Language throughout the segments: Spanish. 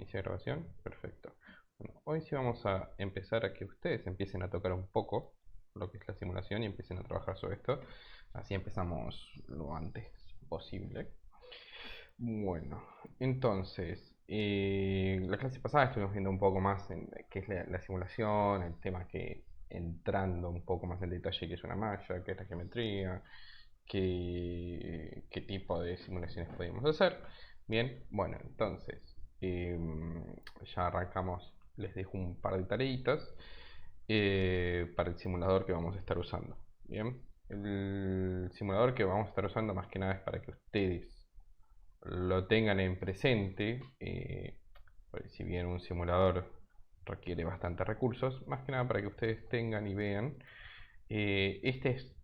Inicia grabación, perfecto. Bueno, hoy sí vamos a empezar a que ustedes empiecen a tocar un poco lo que es la simulación y empiecen a trabajar sobre esto. Así empezamos lo antes posible. Bueno, entonces, la clase pasada estuvimos viendo un poco más en qué es la simulación, el tema que entrando un poco más en detalle qué es una malla, qué es la geometría, qué tipo de simulaciones podemos hacer. Bien, bueno, entonces ya arrancamos, les dejo un par de tareitas para el simulador que vamos a estar usando. Bien, el simulador que vamos a estar usando más que nada es para que ustedes lo tengan en presente, porque si bien un simulador requiere bastantes recursos, más que nada para que ustedes tengan y vean. Este es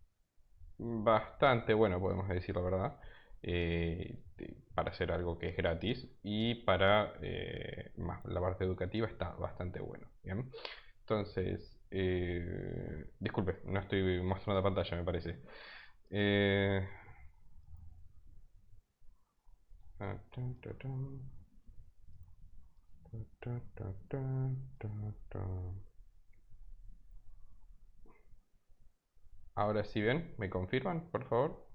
bastante bueno, podemos decir la verdad, para hacer algo que es gratis y para más la parte educativa está bastante bueno. Bien, entonces, disculpe, no estoy mostrando la pantalla, me parece. Eh, Ahora sí ven, ¿me confirman, por favor?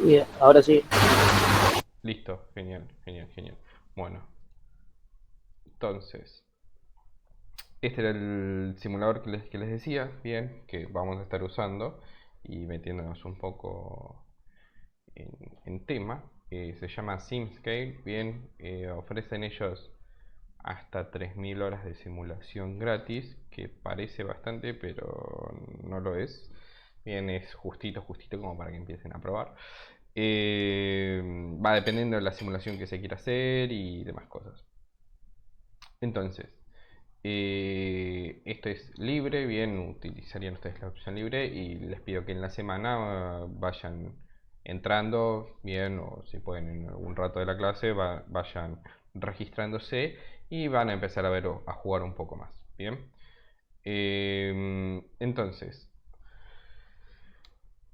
Y ahora sí. Listo, genial, genial, genial. Bueno, entonces, este era el simulador que les decía, bien, que vamos a estar usando y metiéndonos un poco en tema. Se llama SimScale, bien, ofrecen ellos hasta 3000 horas de simulación gratis, que parece bastante, pero no lo es. Bien, es justito, justito como para que empiecen a probar. Va dependiendo de la simulación que se quiera hacer y demás cosas. Entonces, esto es libre, bien, utilizarían ustedes la opción libre y les pido que en la semana vayan entrando, bien, o si pueden en algún rato de la clase, vayan registrándose y van a empezar a ver a jugar un poco más, bien. Entonces,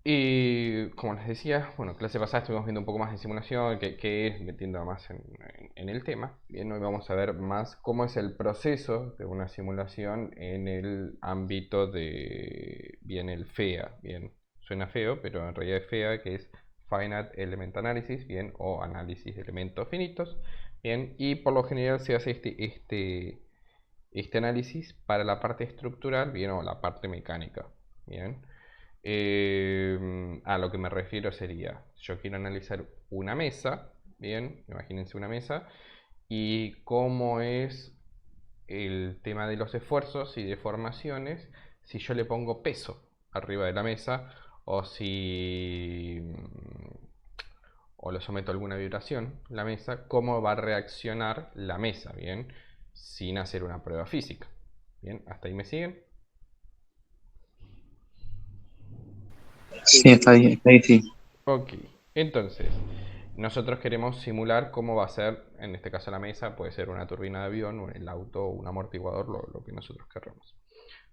y como les decía, bueno, clase pasada estuvimos viendo un poco más de simulación, que es metiendo más en el tema. Bien, hoy vamos a ver más cómo es el proceso de una simulación en el ámbito de, bien, el FEA. Bien, suena feo, pero en realidad es FEA, que es Finite Element Analysis, bien, o análisis de elementos finitos. Bien, y por lo general se hace este análisis para la parte estructural, bien, o la parte mecánica. Bien. A lo que me refiero sería, yo quiero analizar una mesa, bien, imagínense una mesa, y cómo es el tema de los esfuerzos y deformaciones si yo le pongo peso arriba de la mesa o si o lo someto a alguna vibración la mesa, cómo va a reaccionar la mesa, bien, sin hacer una prueba física. Bien, hasta ahí me siguen. Sí, está ahí sí. Ok, entonces, nosotros queremos simular cómo va a ser, en este caso la mesa, puede ser una turbina de avión, o el auto, o un amortiguador, lo que nosotros queramos.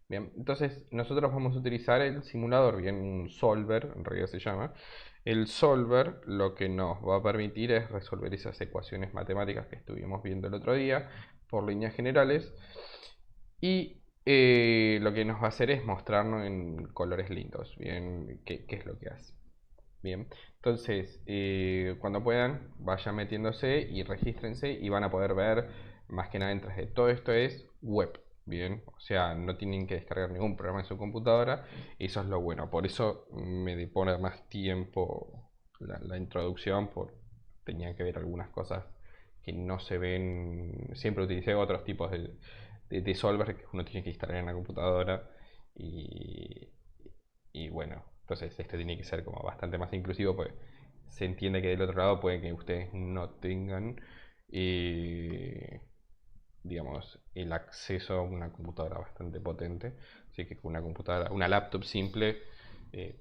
Bien, entonces nosotros vamos a utilizar el simulador, bien, un solver, en realidad se llama. El solver lo que nos va a permitir es resolver esas ecuaciones matemáticas que estuvimos viendo el otro día por líneas generales y lo que nos va a hacer es mostrarnos en colores lindos, bien, qué es lo que hace. Bien, entonces cuando puedan, vayan metiéndose y regístrense y van a poder ver más que nada en 3D. Todo esto es web, bien, o sea, no tienen que descargar ningún programa en su computadora, eso es lo bueno. Por eso me depone más tiempo la introducción, tenía que ver algunas cosas que no se ven. Siempre utilicé otros tipos de solver que uno tiene que instalar en la computadora y, y bueno, entonces este tiene que ser como bastante más inclusivo, pues se entiende que del otro lado puede que ustedes no tengan, eh, digamos, el acceso a una computadora bastante potente. Así que con una computadora, una laptop simple,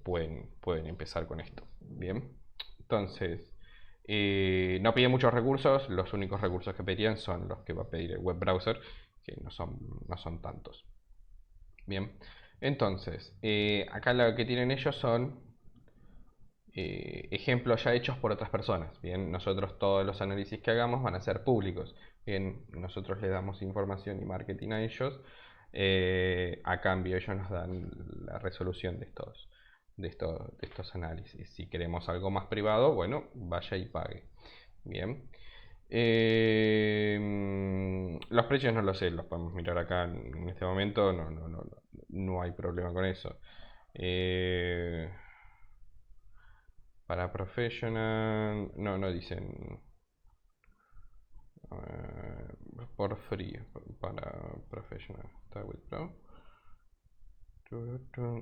pueden empezar con esto. Bien, entonces, no piden muchos recursos, los únicos recursos que pedían son los que va a pedir el web browser, que no son tantos. Bien, entonces, acá lo que tienen ellos son ejemplos ya hechos por otras personas. Bien, nosotros todos los análisis que hagamos van a ser públicos. Bien, nosotros le damos información y marketing a ellos. A cambio ellos nos dan la resolución de estos análisis. Si queremos algo más privado, bueno, vaya y pague. Bien. Los precios no lo sé, los podemos mirar acá en este momento, no hay problema con eso. Para professional, no dicen por free para professional. Está with pro.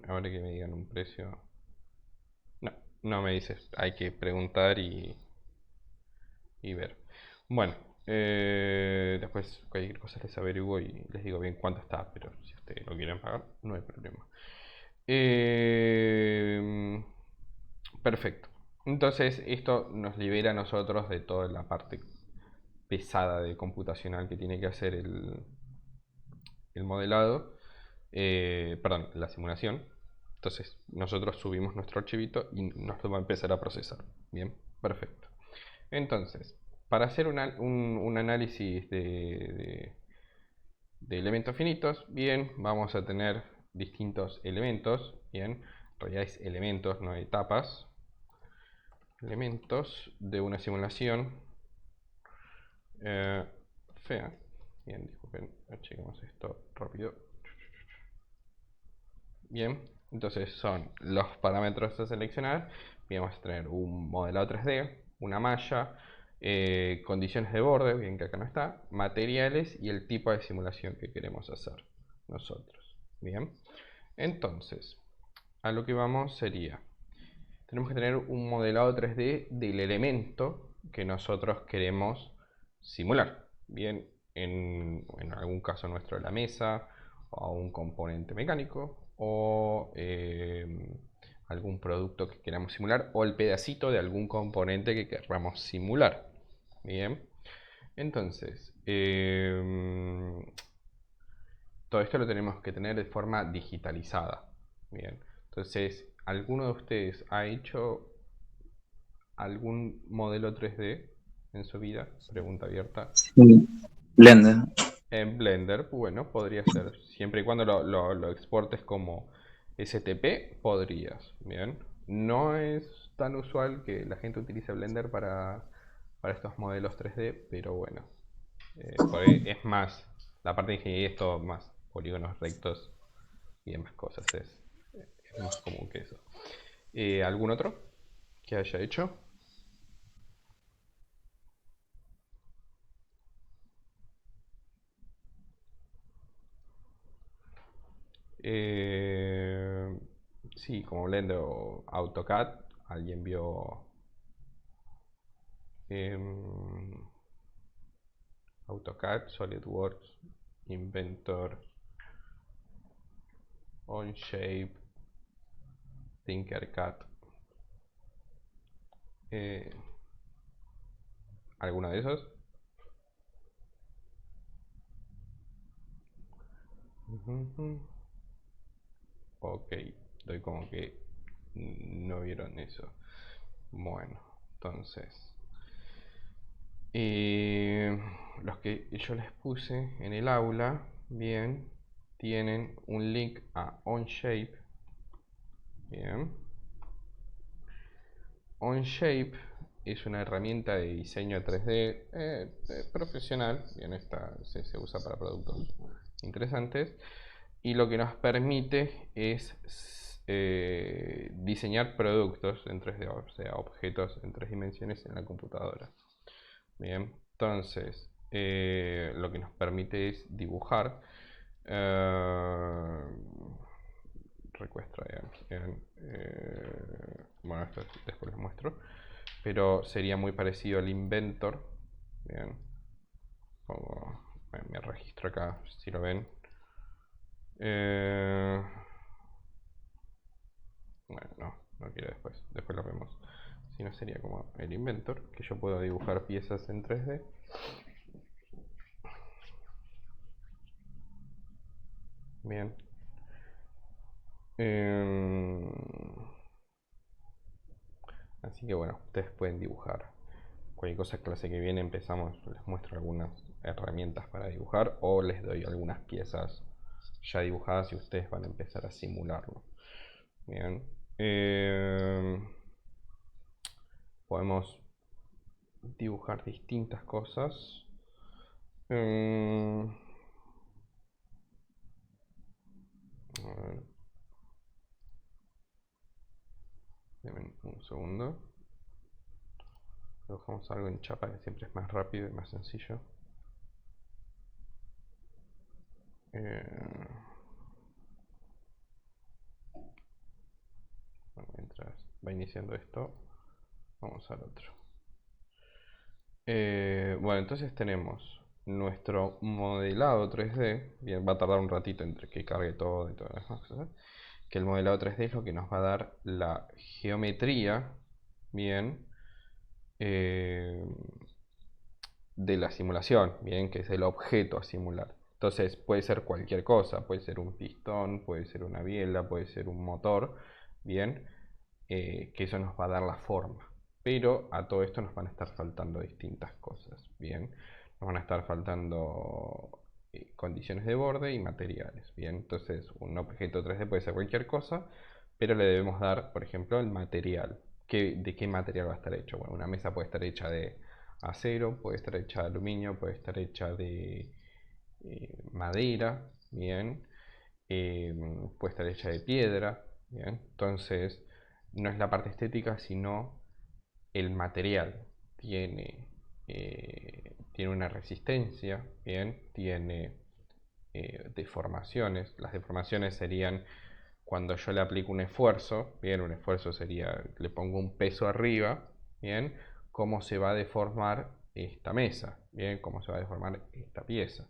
Ahora que me digan un precio. No me dices, hay que preguntar y ver. Bueno, después cualquier cosa les averiguo y les digo bien cuánto está, pero si ustedes lo quieren pagar, no hay problema. Perfecto. Entonces esto nos libera a nosotros de toda la parte pesada de computacional que tiene que hacer el modelado, perdón, la simulación. Entonces nosotros subimos nuestro archivito y nos lo va a empezar a procesar. Bien, perfecto. Entonces, para hacer un análisis de elementos finitos, bien, vamos a tener distintos elementos, bien, en realidad es elementos, no etapas, elementos de una simulación fea. Bien, disculpen, chequemos esto rápido. Bien, entonces son los parámetros a seleccionar. Bien, vamos a tener un modelado 3D, una malla, condiciones de borde, bien que acá no está, materiales y el tipo de simulación que queremos hacer nosotros. Bien, entonces, a lo que vamos sería, tenemos que tener un modelado 3D del elemento que nosotros queremos simular. Bien, en algún caso nuestro la mesa, o un componente mecánico, o algún producto que queramos simular, o el pedacito de algún componente que queramos simular. Bien, entonces, todo esto lo tenemos que tener de forma digitalizada. Bien, entonces, ¿alguno de ustedes ha hecho algún modelo 3D en su vida? Pregunta abierta. Sí. Blender. En Blender, bueno, podría ser. Siempre y cuando lo exportes como STP, podrías. Bien. No es tan usual que la gente utilice Blender para estos modelos 3D, pero bueno. Es más, la parte de ingeniería es todo más polígonos rectos y demás cosas. Es más común que eso. ¿Algún otro que haya hecho? Eh, sí, como Blender o AutoCAD. ¿Alguien vio em, AutoCAD, SolidWorks, Inventor, Onshape, Tinkercad? Eh, ¿Alguno de esos? Ok, doy como que no vieron eso. Bueno, entonces, los que yo les puse en el aula, bien, tienen un link a Onshape. Bien. Onshape es una herramienta de diseño 3D profesional. Bien, esta se usa para productos interesantes. Y lo que nos permite es diseñar productos en 3D, o sea, objetos en 3 dimensiones en la computadora. Bien, entonces lo que nos permite es dibujar. Request Trial. Bueno, esto después les muestro. Pero sería muy parecido al Inventor. Bien. Me registro acá, si lo ven. Bueno, no quiero después. Después lo vemos. Si no, sería como el Inventor, que yo puedo dibujar piezas en 3D. Bien. Así que bueno, ustedes pueden dibujar. Cualquier cosa, clase que viene empezamos, les muestro algunas herramientas para dibujar o les doy algunas piezas ya dibujadas y ustedes van a empezar a simularlo. Bien. Podemos dibujar distintas cosas. A ver. Denme un segundo. Dibujamos algo en chapa que siempre es más rápido y más sencillo. Bueno, mientras va iniciando esto, vamos al otro. Bueno, entonces tenemos nuestro modelado 3D. Bien, va a tardar un ratito entre que cargue todo y todas las cosas. Que el modelado 3D es lo que nos va a dar la geometría, bien, de la simulación, bien, que es el objeto a simular. Entonces puede ser cualquier cosa, puede ser un pistón, puede ser una biela, puede ser un motor, bien, que eso nos va a dar la forma. Pero a todo esto nos van a estar faltando distintas cosas, bien. Nos van a estar faltando condiciones de borde y materiales, bien. Entonces un objeto 3D puede ser cualquier cosa, pero le debemos dar, por ejemplo, el material. ¿De qué material va a estar hecho? Bueno, una mesa puede estar hecha de acero, puede estar hecha de aluminio, puede estar hecha de madera, bien, puede estar hecha de piedra, bien. Entonces no es la parte estética, sino el material. Tiene una resistencia, bien, tiene deformaciones. Las deformaciones serían cuando yo le aplico un esfuerzo, bien, un esfuerzo sería, le pongo un peso arriba, bien, cómo se va a deformar esta mesa, bien, cómo se va a deformar esta pieza.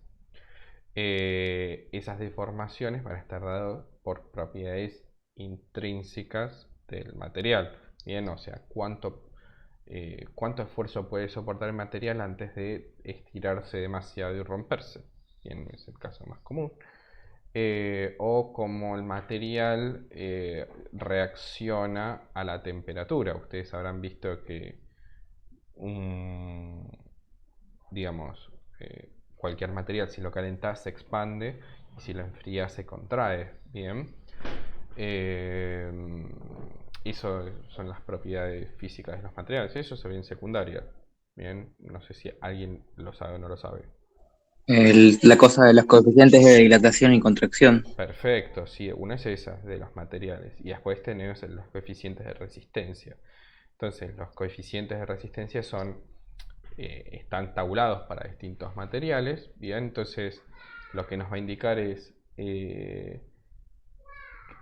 Esas deformaciones van a estar dadas por propiedades intrínsecas del material, bien, o sea, cuánto esfuerzo puede soportar el material antes de estirarse demasiado y romperse, bien, es el caso más común. O cómo el material reacciona a la temperatura. Ustedes habrán visto que digamos, cualquier material, si lo calentas se expande y si lo enfrías se contrae. Bien. Eso son las propiedades físicas de los materiales. Eso se ve en secundaria. Bien, no sé si alguien lo sabe o no lo sabe. La cosa de los coeficientes de dilatación y contracción. Perfecto, sí, una es esa de los materiales y después tenemos los coeficientes de resistencia. Entonces, los coeficientes de resistencia están tabulados para distintos materiales, bien, entonces lo que nos va a indicar es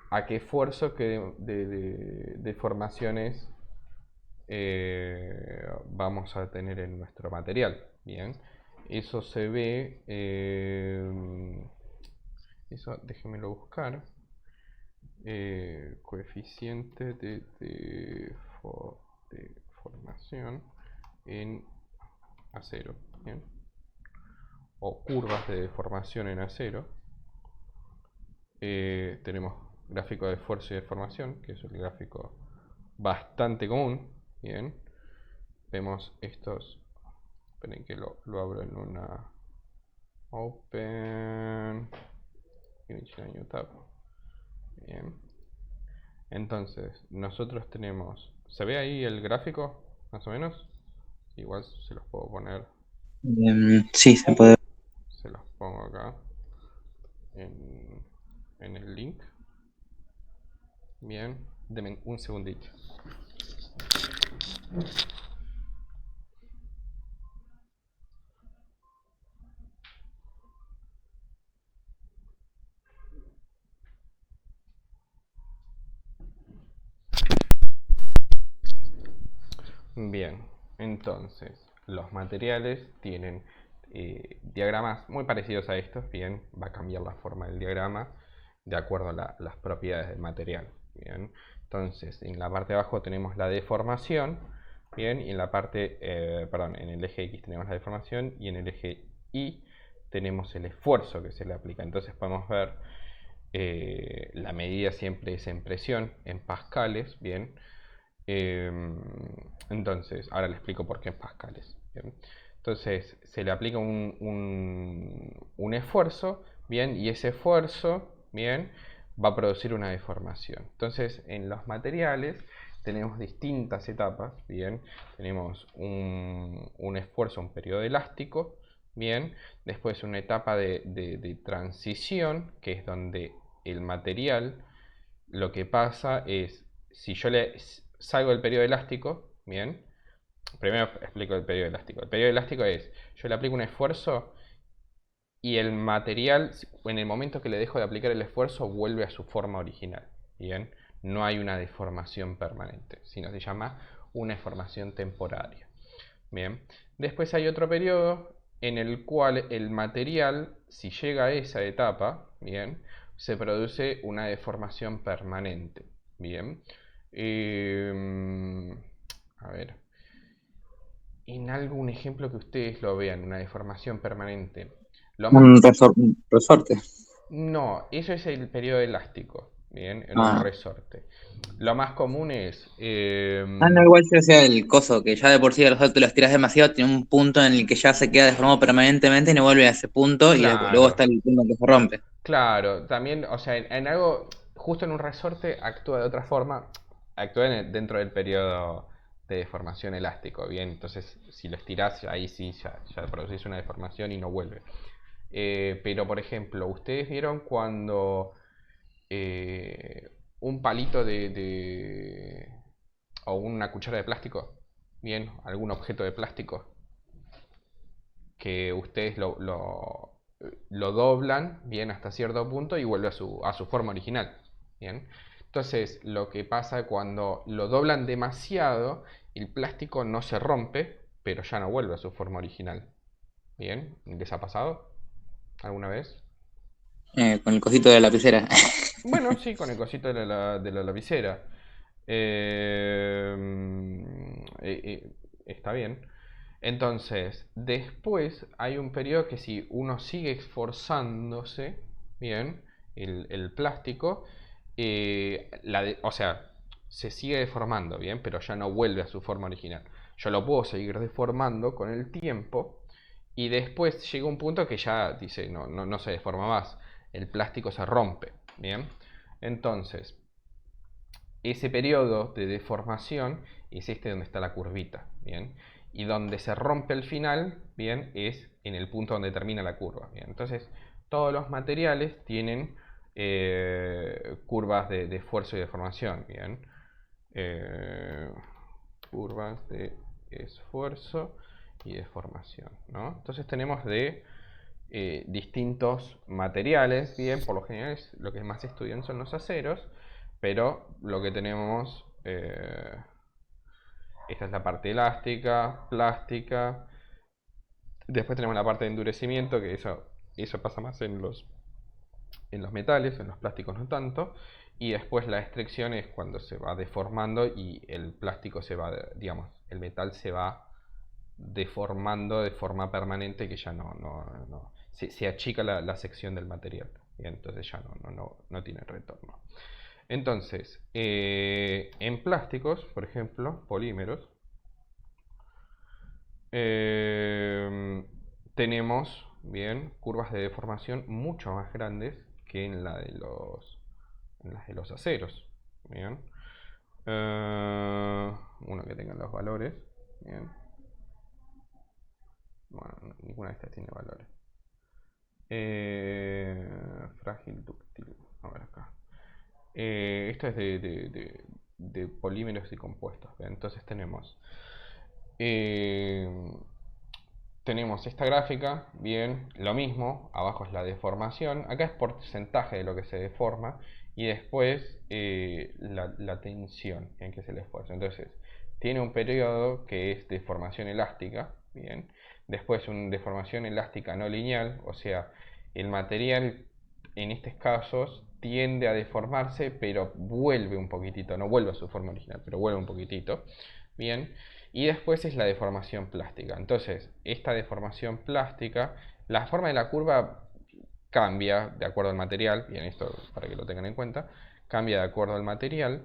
a qué esfuerzo de deformaciones vamos a tener en nuestro material, bien. Eso se ve, eso déjenmelo buscar, coeficiente de deformación en acero, bien, o curvas de deformación en acero. Tenemos gráfico de esfuerzo y deformación, que es un gráfico bastante común, bien. Vemos estos, esperen que lo abro en una Open Image New Tab. Bien. Entonces, nosotros tenemos, ¿se ve ahí el gráfico? Más o menos. Igual se los puedo poner, Sí, se puede. se los pongo acá en el link. Bien, denme un segundito. Bien, entonces los materiales tienen diagramas muy parecidos a estos. Bien, va a cambiar la forma del diagrama de acuerdo a las propiedades del material. Bien, entonces en la parte de abajo tenemos la deformación. Bien, y en la parte, perdón, en el eje X tenemos la deformación y en el eje Y tenemos el esfuerzo que se le aplica. Entonces podemos ver la medida siempre es en presión, en pascales, bien. Entonces, ahora le explico por qué en pascales. ¿Bien? Entonces, se le aplica un esfuerzo, ¿bien? Y ese esfuerzo, ¿bien? Va a producir una deformación. Entonces, en los materiales tenemos distintas etapas, ¿bien? Tenemos un esfuerzo, un periodo elástico, ¿bien? Después una etapa de transición, que es donde el material, lo que pasa es, si yo le salgo del periodo elástico, ¿bien? Primero explico el periodo elástico. El periodo elástico es, yo le aplico un esfuerzo y el material, en el momento que le dejo de aplicar el esfuerzo, vuelve a su forma original. Bien, no hay una deformación permanente, sino se llama una deformación temporaria. Bien, después hay otro periodo en el cual el material, si llega a esa etapa, bien, se produce una deformación permanente. Bien, a ver, en algún ejemplo que ustedes lo vean, una deformación permanente. Lo más Un resorte. No, eso es el periodo elástico, bien, en un Ah. resorte. Lo más común es, No, igual yo decía el coso, que ya de por sí los saltos los tiras demasiado, tiene un punto en el que ya se queda deformado permanentemente y no vuelve a ese punto, y luego claro, está el punto que se rompe. claro, también, o sea, en algo, justo en un resorte actúa de otra forma, actúa dentro del periodo de deformación elástico, bien, entonces si lo estirás, ahí sí, ya producís una deformación y no vuelve. Pero, por ejemplo, ¿ustedes vieron cuando eh, un palito o una cuchara de plástico, bien, algún objeto de plástico, que ustedes lo doblan, bien, hasta cierto punto y vuelve a su forma original, bien? Entonces, lo que pasa cuando lo doblan demasiado, el plástico no se rompe, pero ya no vuelve a su forma original, bien. ¿Les ha pasado alguna vez? Con el cosito de la lapicera. Bueno, sí, con el cosito de la lapicera. Está bien. Entonces, después hay un periodo que si uno sigue esforzándose, bien, el plástico, o sea, se sigue deformando, bien, pero ya no vuelve a su forma original. Yo lo puedo seguir deformando con el tiempo y después llega un punto que ya dice, no, no, no se deforma más, el plástico se rompe, bien. Entonces, ese periodo de deformación es este donde está la curvita, ¿bien? Y donde se rompe el final, ¿bien? Es en el punto donde termina la curva, ¿bien? Entonces, todos los materiales tienen curvas de esfuerzo y deformación, ¿bien? Eh, curvas de esfuerzo y deformación, ¿no? Entonces tenemos de distintos materiales, bien, por lo general lo que más estudian son los aceros, pero lo que tenemos, esta es la parte elástica, plástica, después tenemos la parte de endurecimiento, que eso pasa más en los metales, en los plásticos no tanto, y después la extrusión es cuando se va deformando y el plástico se va, digamos, el metal se va deformando de forma permanente que ya no se achica la sección del material y entonces ya no tiene retorno. Entonces, en plásticos, por ejemplo, polímeros, eh, tenemos bien curvas de deformación mucho más grandes que en las de los aceros. Bien. Uno que tengan los valores. Bien. Bueno, ninguna de estas tiene valores. Frágil, dúctil. A ver acá. Esto es de polímeros y compuestos. ¿Ve? Entonces eh, tenemos esta gráfica, bien, lo mismo, abajo es la deformación, acá es porcentaje de lo que se deforma y después la tensión en que se le esfuerzo. Entonces, tiene un periodo que es deformación elástica, bien, después una deformación elástica no lineal, o sea, el material en estos casos tiende a deformarse, pero vuelve un poquitito, no vuelve a su forma original, pero vuelve un poquitito, bien. Y después es la deformación plástica. Entonces, esta deformación plástica, la forma de la curva cambia de acuerdo al material, bien, esto para que lo tengan en cuenta, cambia de acuerdo al material,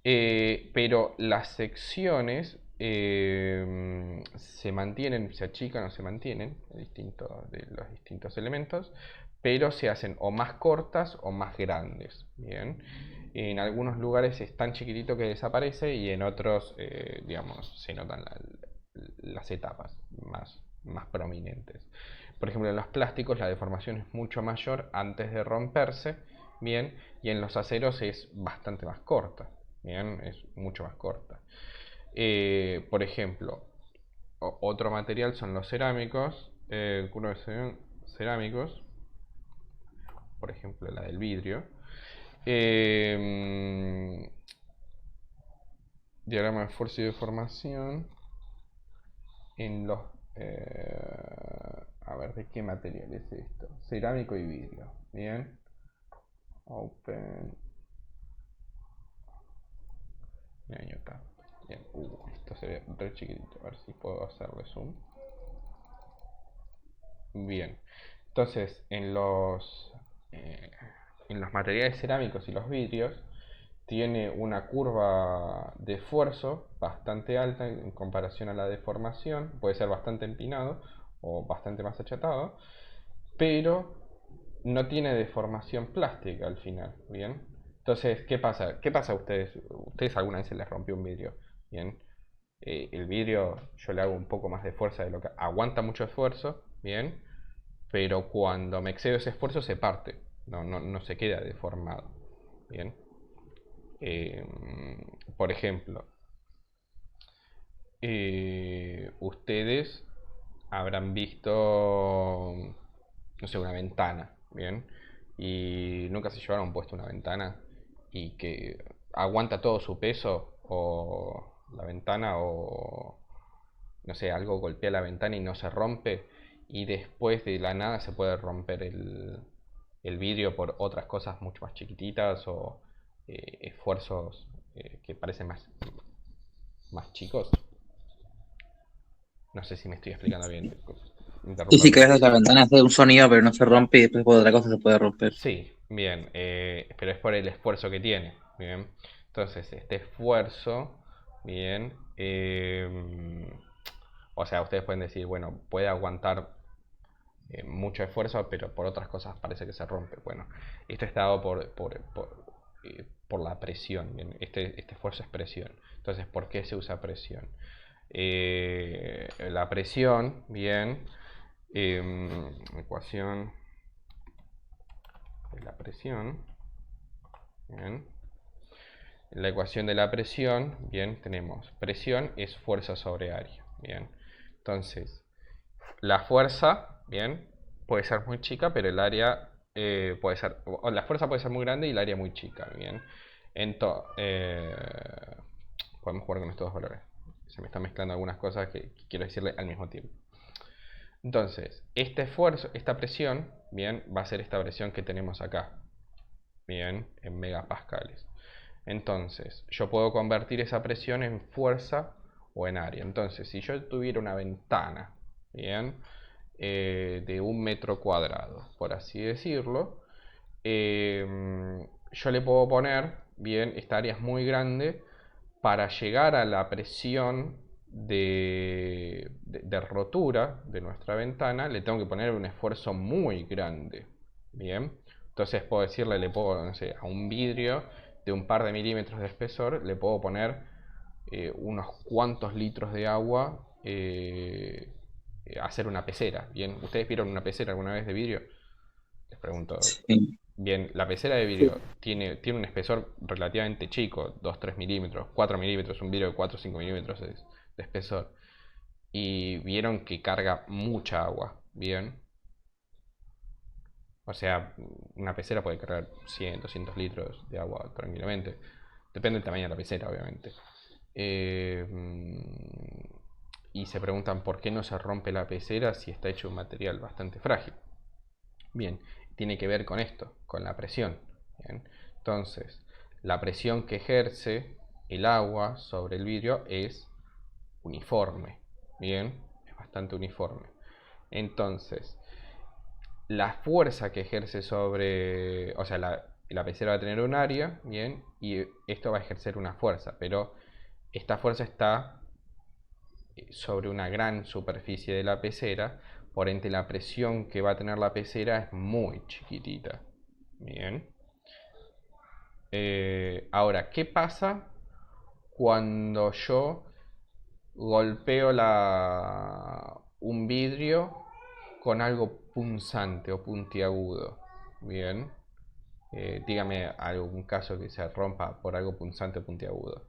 Pero las secciones se mantienen, se achican o se mantienen de los distintos elementos, pero se hacen o más cortas o más grandes. Bien, en algunos lugares es tan chiquitito que desaparece y en otros, digamos, se notan las etapas más prominentes. Por ejemplo, en los plásticos la deformación es mucho mayor antes de romperse, bien, y en los aceros es bastante más corta, bien, es mucho más corta. Por ejemplo, otro material son los cerámicos, cerámicos, por ejemplo la del vidrio. Diagrama de fuerza y deformación en los... a ver, ¿de qué material es esto? Cerámico y vidrio, bien. Open. Año acá. Bien. Esto se ve re chiquitito. A ver si puedo hacerle zoom. Bien. Entonces, en los materiales cerámicos y los vidrios, tiene una curva de esfuerzo bastante alta en comparación a la deformación. Puede ser bastante empinado o bastante más achatado, pero no tiene deformación plástica al final, ¿bien? Entonces, ¿qué pasa? ¿Qué pasa a ustedes? ¿Ustedes alguna vez se les rompió un vidrio? ¿Bien? El vidrio yo le hago un poco más de fuerza de lo que... Aguanta mucho esfuerzo, ¿bien? Pero cuando me excedo ese esfuerzo se parte, no se queda deformado, ¿bien? Por ejemplo, ustedes habrán visto, no sé, una ventana, ¿bien? Y nunca se llevaron puesto una ventana y que aguanta todo su peso o la ventana o, no sé, algo golpea la ventana y no se rompe y después de la nada se puede romper el vidrio por otras cosas mucho más chiquititas o esfuerzos que parecen más chicos. No sé si me estoy explicando bien. Sí, sí, que Interrúmpame. ves la ventana hace un sonido, pero no se rompe y después por otra cosa se puede romper. Sí, bien, pero es por el esfuerzo que tiene. Bien, entonces este esfuerzo, bien, o sea, ustedes pueden decir, bueno, puede aguantar mucho esfuerzo, pero por otras cosas parece que se rompe. Bueno, esto está dado por la presión. Bien. Este esfuerzo es presión. Entonces, ¿por qué se usa presión? La presión, bien, ecuación de la presión, bien. La ecuación de la presión, bien, tenemos presión es fuerza sobre área, bien. Entonces, la fuerza, bien, puede ser muy chica, pero el área puede ser, o la fuerza puede ser muy grande y el área muy chica, bien. Entonces, podemos jugar con estos dos valores. Se me están mezclando algunas cosas que quiero decirle al mismo tiempo. Entonces, este esfuerzo, esta presión, bien, va a ser esta presión que tenemos acá, bien, en megapascales. Entonces, yo puedo convertir esa presión en fuerza o en área. Entonces, si yo tuviera una ventana, bien, de 1 metro cuadrado, por así decirlo, yo le puedo poner, bien, esta área es muy grande, para llegar a la presión de rotura de nuestra ventana, le tengo que poner un esfuerzo muy grande, bien. Entonces puedo decirle, le puedo, no sé, a un vidrio de un par de milímetros de espesor, le puedo poner unos cuantos litros de agua, hacer una pecera, bien. ¿Ustedes vieron una pecera alguna vez de vidrio? Les pregunto. Sí. Bien, la pecera de vidrio tiene un espesor relativamente chico, 2-3 milímetros, 4 milímetros, un vidrio de 4 o 5 milímetros de espesor. Y vieron que carga mucha agua, bien. O sea, una pecera puede cargar 100, 200 litros de agua tranquilamente. Depende del tamaño de la pecera, obviamente. Eh, y se preguntan por qué no se rompe la pecera si está hecho de un material bastante frágil. Bien, tiene que ver con esto, con la presión. Bien. Entonces, la presión que ejerce el agua sobre el vidrio es uniforme. Bien, es bastante uniforme. Entonces, la fuerza que ejerce sobre, o sea, la pecera va a tener un área, bien, y esto va a ejercer una fuerza, pero esta fuerza está sobre una gran superficie de la pecera, por ende la presión que va a tener la pecera es muy chiquitita. Bien. Ahora, ¿qué pasa cuando yo golpeo un vidrio con algo punzante o puntiagudo? Bien. Dígame algún caso que se rompa por algo punzante o puntiagudo.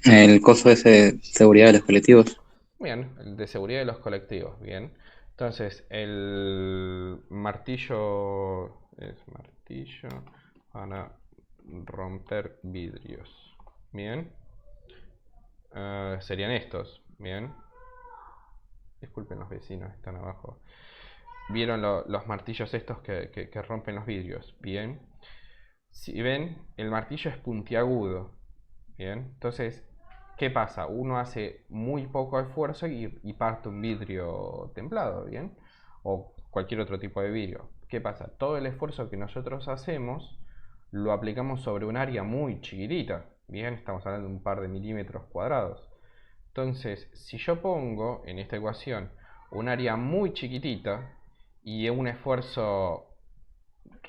El coso ese de seguridad de los colectivos. Bien, el de seguridad de los colectivos, bien. Entonces, el martillo es martillo para romper vidrios. Bien. Serían estos, bien. Disculpen los vecinos, están abajo. ¿Vieron los martillos estos que rompen los vidrios? Bien. Si ven, el martillo es puntiagudo. Bien. Entonces, ¿qué pasa? Uno hace muy poco esfuerzo y parte un vidrio templado, ¿bien? O cualquier otro tipo de vidrio. ¿Qué pasa? Todo el esfuerzo que nosotros hacemos lo aplicamos sobre un área muy chiquitita, ¿bien? Estamos hablando de un par de milímetros cuadrados. Entonces, si yo pongo en esta ecuación un área muy chiquitita y un esfuerzo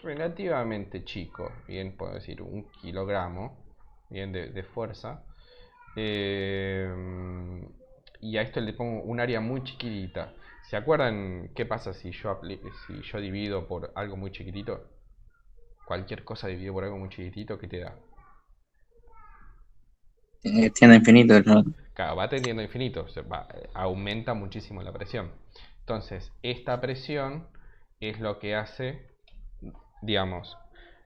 relativamente chico, bien, puedo decir 1 kilogramo, bien, de fuerza, eh, y a esto le pongo un área muy chiquitita. ¿Se acuerdan qué pasa si yo divido por algo muy chiquitito? Cualquier cosa dividido por algo muy chiquitito, ¿qué te da? Tiene infinito, ¿no? Claro, va tendiendo a infinito, aumenta muchísimo la presión. Entonces, esta presión es lo que hace, digamos,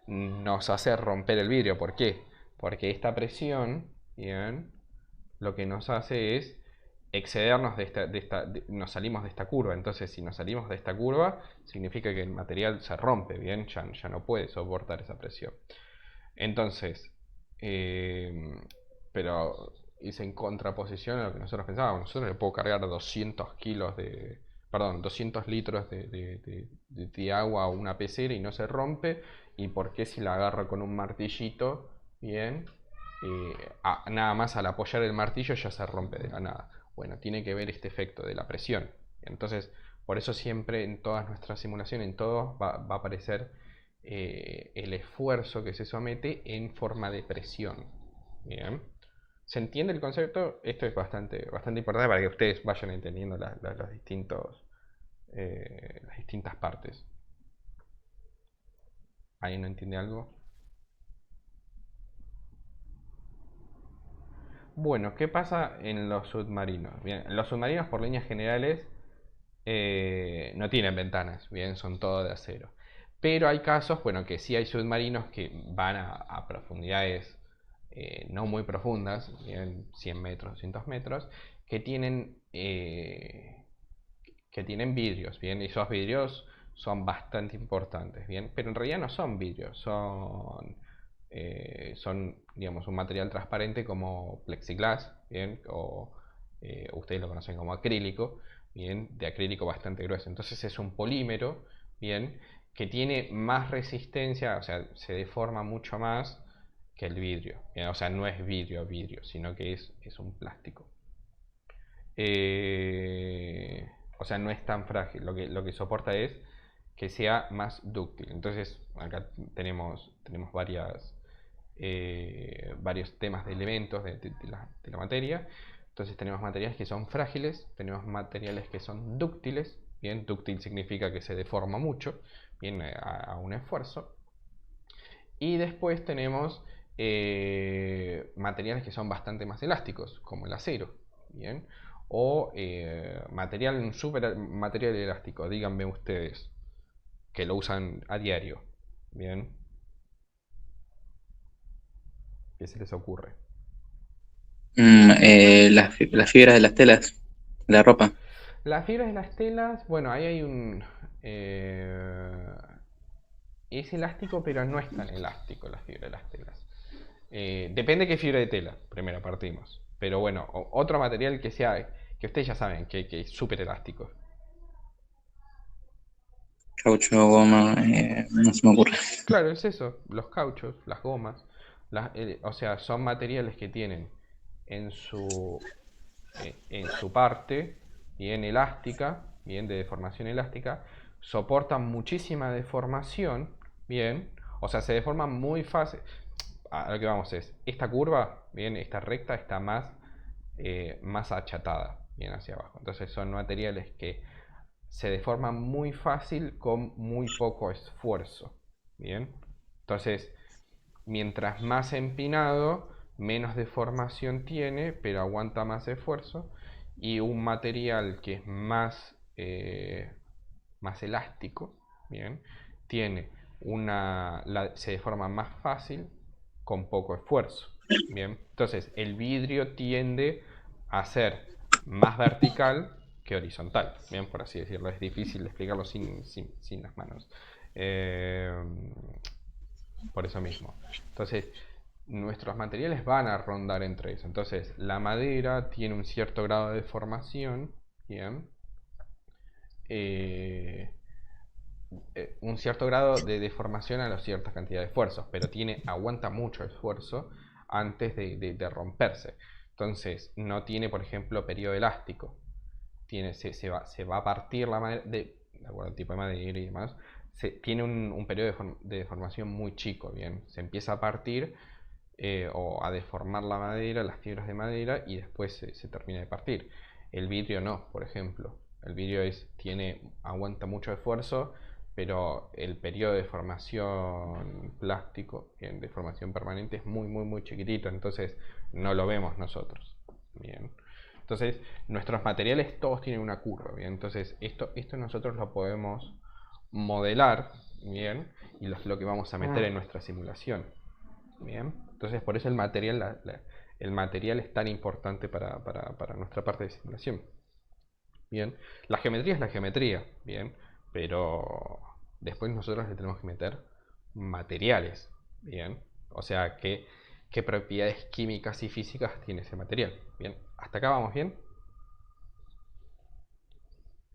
nos hace romper el vidrio. ¿Por qué? Porque esta presión, bien, lo que nos hace es excedernos nos salimos de esta curva. Entonces, si nos salimos de esta curva, significa que el material se rompe, bien, ya no puede soportar esa presión. Entonces, pero hice en contraposición a lo que nosotros pensábamos. Nosotros le puedo cargar 200 kilos perdón, 200 litros de agua a una pecera y no se rompe. ¿Y por qué si la agarro con un martillito, bien, nada más al apoyar el martillo ya se rompe de la nada? Bueno, tiene que ver este efecto de la presión. Entonces, por eso siempre en todas nuestras simulaciones, en todo, va a aparecer el esfuerzo que se somete en forma de presión. Bien. ¿Se entiende el concepto? Esto es bastante importante para que ustedes vayan entendiendo las distintas partes. ¿Alguien no entiende algo? Bueno, ¿qué pasa en los submarinos? Bien, los submarinos por líneas generales no tienen ventanas, bien, son todo de acero. Pero hay casos, bueno, que sí hay submarinos que van a profundidades no muy profundas, bien, 100 metros, 200 metros, que tienen vidrios, bien, y esos vidrios son bastante importantes, bien, pero en realidad no son vidrios, son digamos, un material transparente como plexiglas, bien, o ustedes lo conocen como acrílico, bien, de acrílico bastante grueso. Entonces es un polímero, bien, que tiene más resistencia, o sea, se deforma mucho más que el vidrio, bien, o sea, no es vidrio, sino que es un plástico. O sea, no es tan frágil, lo que soporta es que sea más dúctil. Entonces, acá tenemos varios temas de elementos de la materia. Entonces tenemos materiales que son frágiles, tenemos materiales que son dúctiles. Bien, dúctil significa que se deforma mucho, bien, a un esfuerzo. Y después tenemos materiales que son bastante más elásticos, como el acero, bien, o un super material elástico, díganme ustedes, que lo usan a diario, bien, ¿qué se les ocurre? Las fibras de las telas, la ropa. Las fibras de las telas, bueno, ahí hay eh, es elástico, pero no es tan elástico la fibra de las telas. Depende qué fibra de tela, primero partimos. Pero bueno, otro material que ustedes ya saben que es súper elástico. caucho, goma, no se me ocurre. Claro, es eso, los cauchos, las gomas, o sea, son materiales que tienen en su parte bien elástica, bien de deformación elástica, soportan muchísima deformación, bien, o sea, se deforman muy fácil. A lo que vamos es, esta curva, bien, esta recta está más achatada, bien hacia abajo. Entonces son materiales que se deforman muy fácil con muy poco esfuerzo, bien. Entonces, mientras más empinado, menos deformación tiene, pero aguanta más esfuerzo. Y un material que es más elástico, bien, tiene se deforma más fácil con poco esfuerzo. Bien, entonces el vidrio tiende a ser más vertical que horizontal, bien, por así decirlo. Es difícil de explicarlo sin las manos. Eh, por eso mismo. Entonces, nuestros materiales van a rondar entre eso. Entonces, la madera tiene un cierto grado de deformación, bien, eh, un cierto grado de deformación a la cierta cantidad de esfuerzos, pero aguanta mucho esfuerzo antes de romperse. Entonces, no tiene, por ejemplo, periodo elástico. Se va a partir la madera, de acuerdo al tipo de madera y demás, tiene un periodo de deformación muy chico, bien. Se empieza a partir o a deformar la madera, las fibras de madera, y después se termina de partir. El vidrio no, por ejemplo. El vidrio aguanta mucho esfuerzo, pero el periodo de formación plástico, de formación permanente, es muy, muy, muy chiquitito, entonces no lo vemos nosotros. Bien. Entonces, nuestros materiales todos tienen una curva, ¿bien? Entonces, esto nosotros lo podemos modelar, ¿bien? Y es lo que vamos a meter en nuestra simulación, ¿bien? Entonces, por eso el material es tan importante para nuestra parte de simulación. Bien, la geometría es la geometría, bien, pero después nosotros le tenemos que meter materiales, bien, o sea, qué propiedades químicas y físicas tiene ese material, bien, hasta acá vamos bien,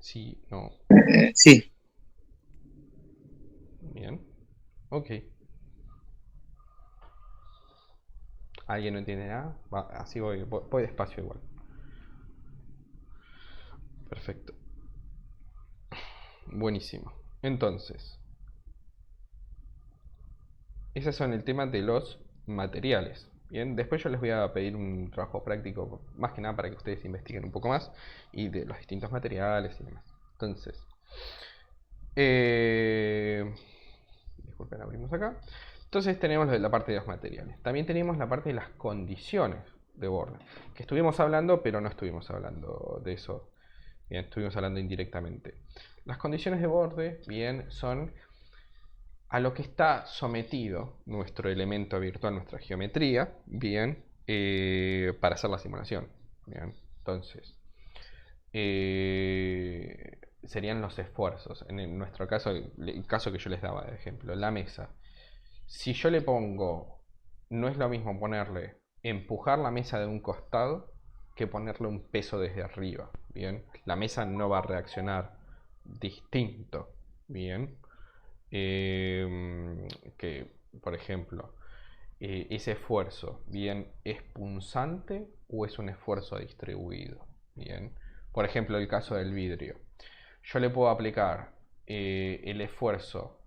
sí, no, Sí, bien, ok, alguien no entiende nada, así voy despacio igual, perfecto, buenísimo, entonces, esos son el tema de los materiales. Bien, después yo les voy a pedir un trabajo práctico, más que nada para que ustedes investiguen un poco más y de los distintos materiales y demás. Entonces, eh, disculpen, abrimos acá. Entonces tenemos la parte de los materiales. También tenemos la parte de las condiciones de borde, que estuvimos hablando, pero no estuvimos hablando de eso. Bien, estuvimos hablando indirectamente. Las condiciones de borde, bien, son a lo que está sometido nuestro elemento virtual, nuestra geometría, bien, para hacer la simulación. Bien, entonces, serían los esfuerzos. En nuestro caso, el caso que yo les daba de ejemplo, la mesa. Si yo le pongo, no es lo mismo empujar la mesa de un costado que ponerle un peso desde arriba. Bien, la mesa no va a reaccionar distinto. Bien, que, por ejemplo, ese esfuerzo, bien, ¿es punzante o es un esfuerzo distribuido? Bien, por ejemplo, el caso del vidrio. Yo le puedo aplicar el esfuerzo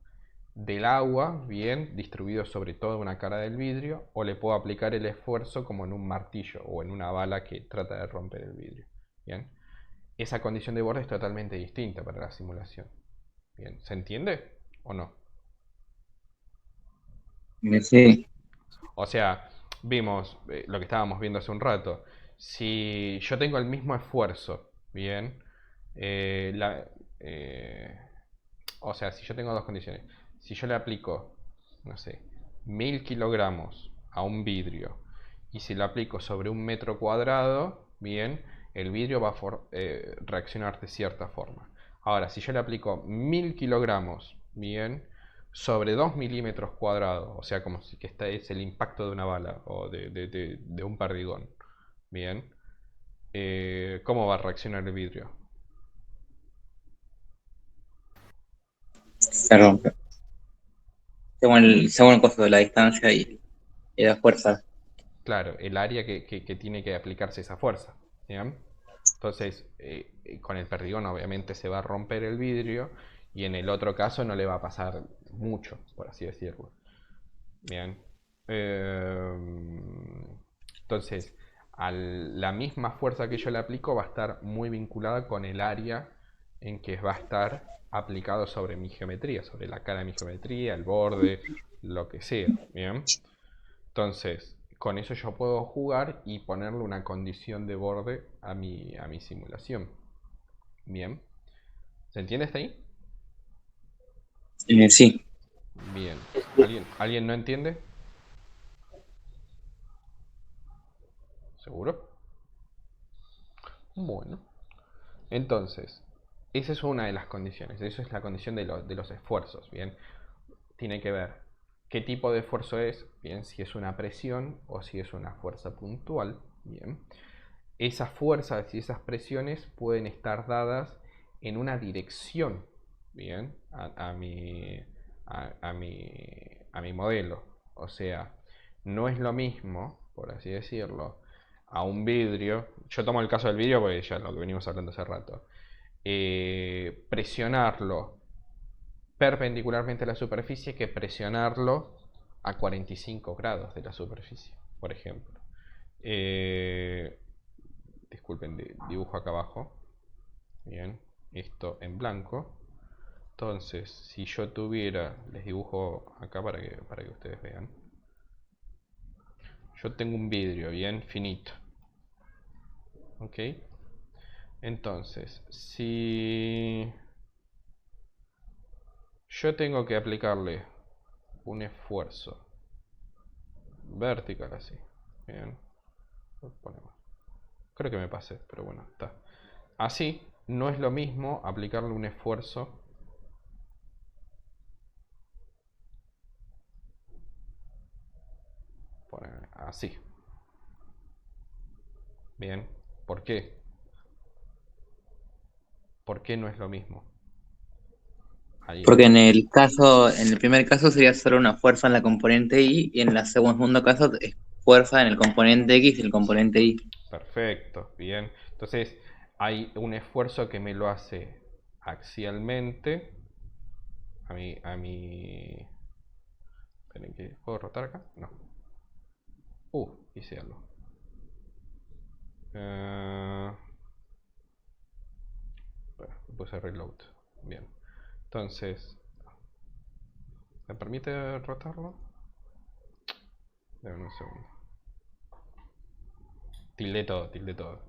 del agua, bien, distribuido sobre toda una cara del vidrio, o le puedo aplicar el esfuerzo como en un martillo o en una bala que trata de romper el vidrio. Bien, esa condición de borde es totalmente distinta para la simulación. Bien, ¿se entiende o no? sí. O sea, vimos lo que estábamos viendo hace un rato. Si yo tengo el mismo esfuerzo, bien, eh, la- eh, o sea, si yo tengo dos condiciones, si yo le aplico, no sé, 1000 kilogramos a un vidrio y si lo aplico sobre un metro cuadrado, bien, el vidrio va a reaccionar de cierta forma. Ahora, si yo le aplico 1000 kilogramos, bien, sobre 2 milímetros cuadrados, o sea, como si que este es el impacto de una bala o de un perdigón, bien, ¿cómo va a reaccionar el vidrio? se rompe. Según el costo de la distancia y la fuerza. Claro, el área que tiene que aplicarse esa fuerza. ¿Bien? Entonces, con el perdigón obviamente se va a romper el vidrio y en el otro caso no le va a pasar mucho, por así decirlo. Bien. Eh, entonces, la misma fuerza que yo le aplico va a estar muy vinculada con el área en que va a estar aplicado sobre mi geometría, sobre la cara de mi geometría, el borde, lo que sea. Bien. Entonces, con eso yo puedo jugar y ponerle una condición de borde a mi simulación. Bien. ¿Se entiende hasta ahí? Sí. Bien. ¿Alguien no entiende? ¿Seguro? Bueno. Entonces, esa es una de las condiciones. Eso es la condición de los esfuerzos. Bien. Tiene que ver qué tipo de esfuerzo es. Bien. Si es una presión o si es una fuerza puntual. Bien. Esas fuerzas y esas presiones pueden estar dadas en una dirección, bien, a mi modelo. O sea, no es lo mismo, por así decirlo, a un vidrio. Yo tomo el caso del vidrio porque ya lo venimos hablando hace rato. Presionarlo perpendicularmente a la superficie que presionarlo a 45 grados de la superficie, por ejemplo. Eh, Disculpen, dibujo acá abajo. Bien, esto en blanco. Entonces, si yo tuviera, les dibujo acá para que ustedes vean. Yo tengo un vidrio bien finito. ¿Ok? Entonces, si yo tengo que aplicarle un esfuerzo vertical así. Bien, lo ponemos. Creo que me pasé, pero bueno, está. Así, no es lo mismo aplicarle un esfuerzo así. Bien, ¿por qué? ¿Por qué no es lo mismo? Ahí, Porque en el primer caso sería solo una fuerza en la componente Y en el segundo caso es fuerza en el componente X y el componente Y. perfecto, bien. Entonces, hay un esfuerzo que me lo hace axialmente a mi. Esperen que puedo rotar acá. No. Hice algo. Eh, Espera, puse reload. Bien. Entonces, ¿me permite rotarlo? Dame un segundo. Tilde todo, tilde todo.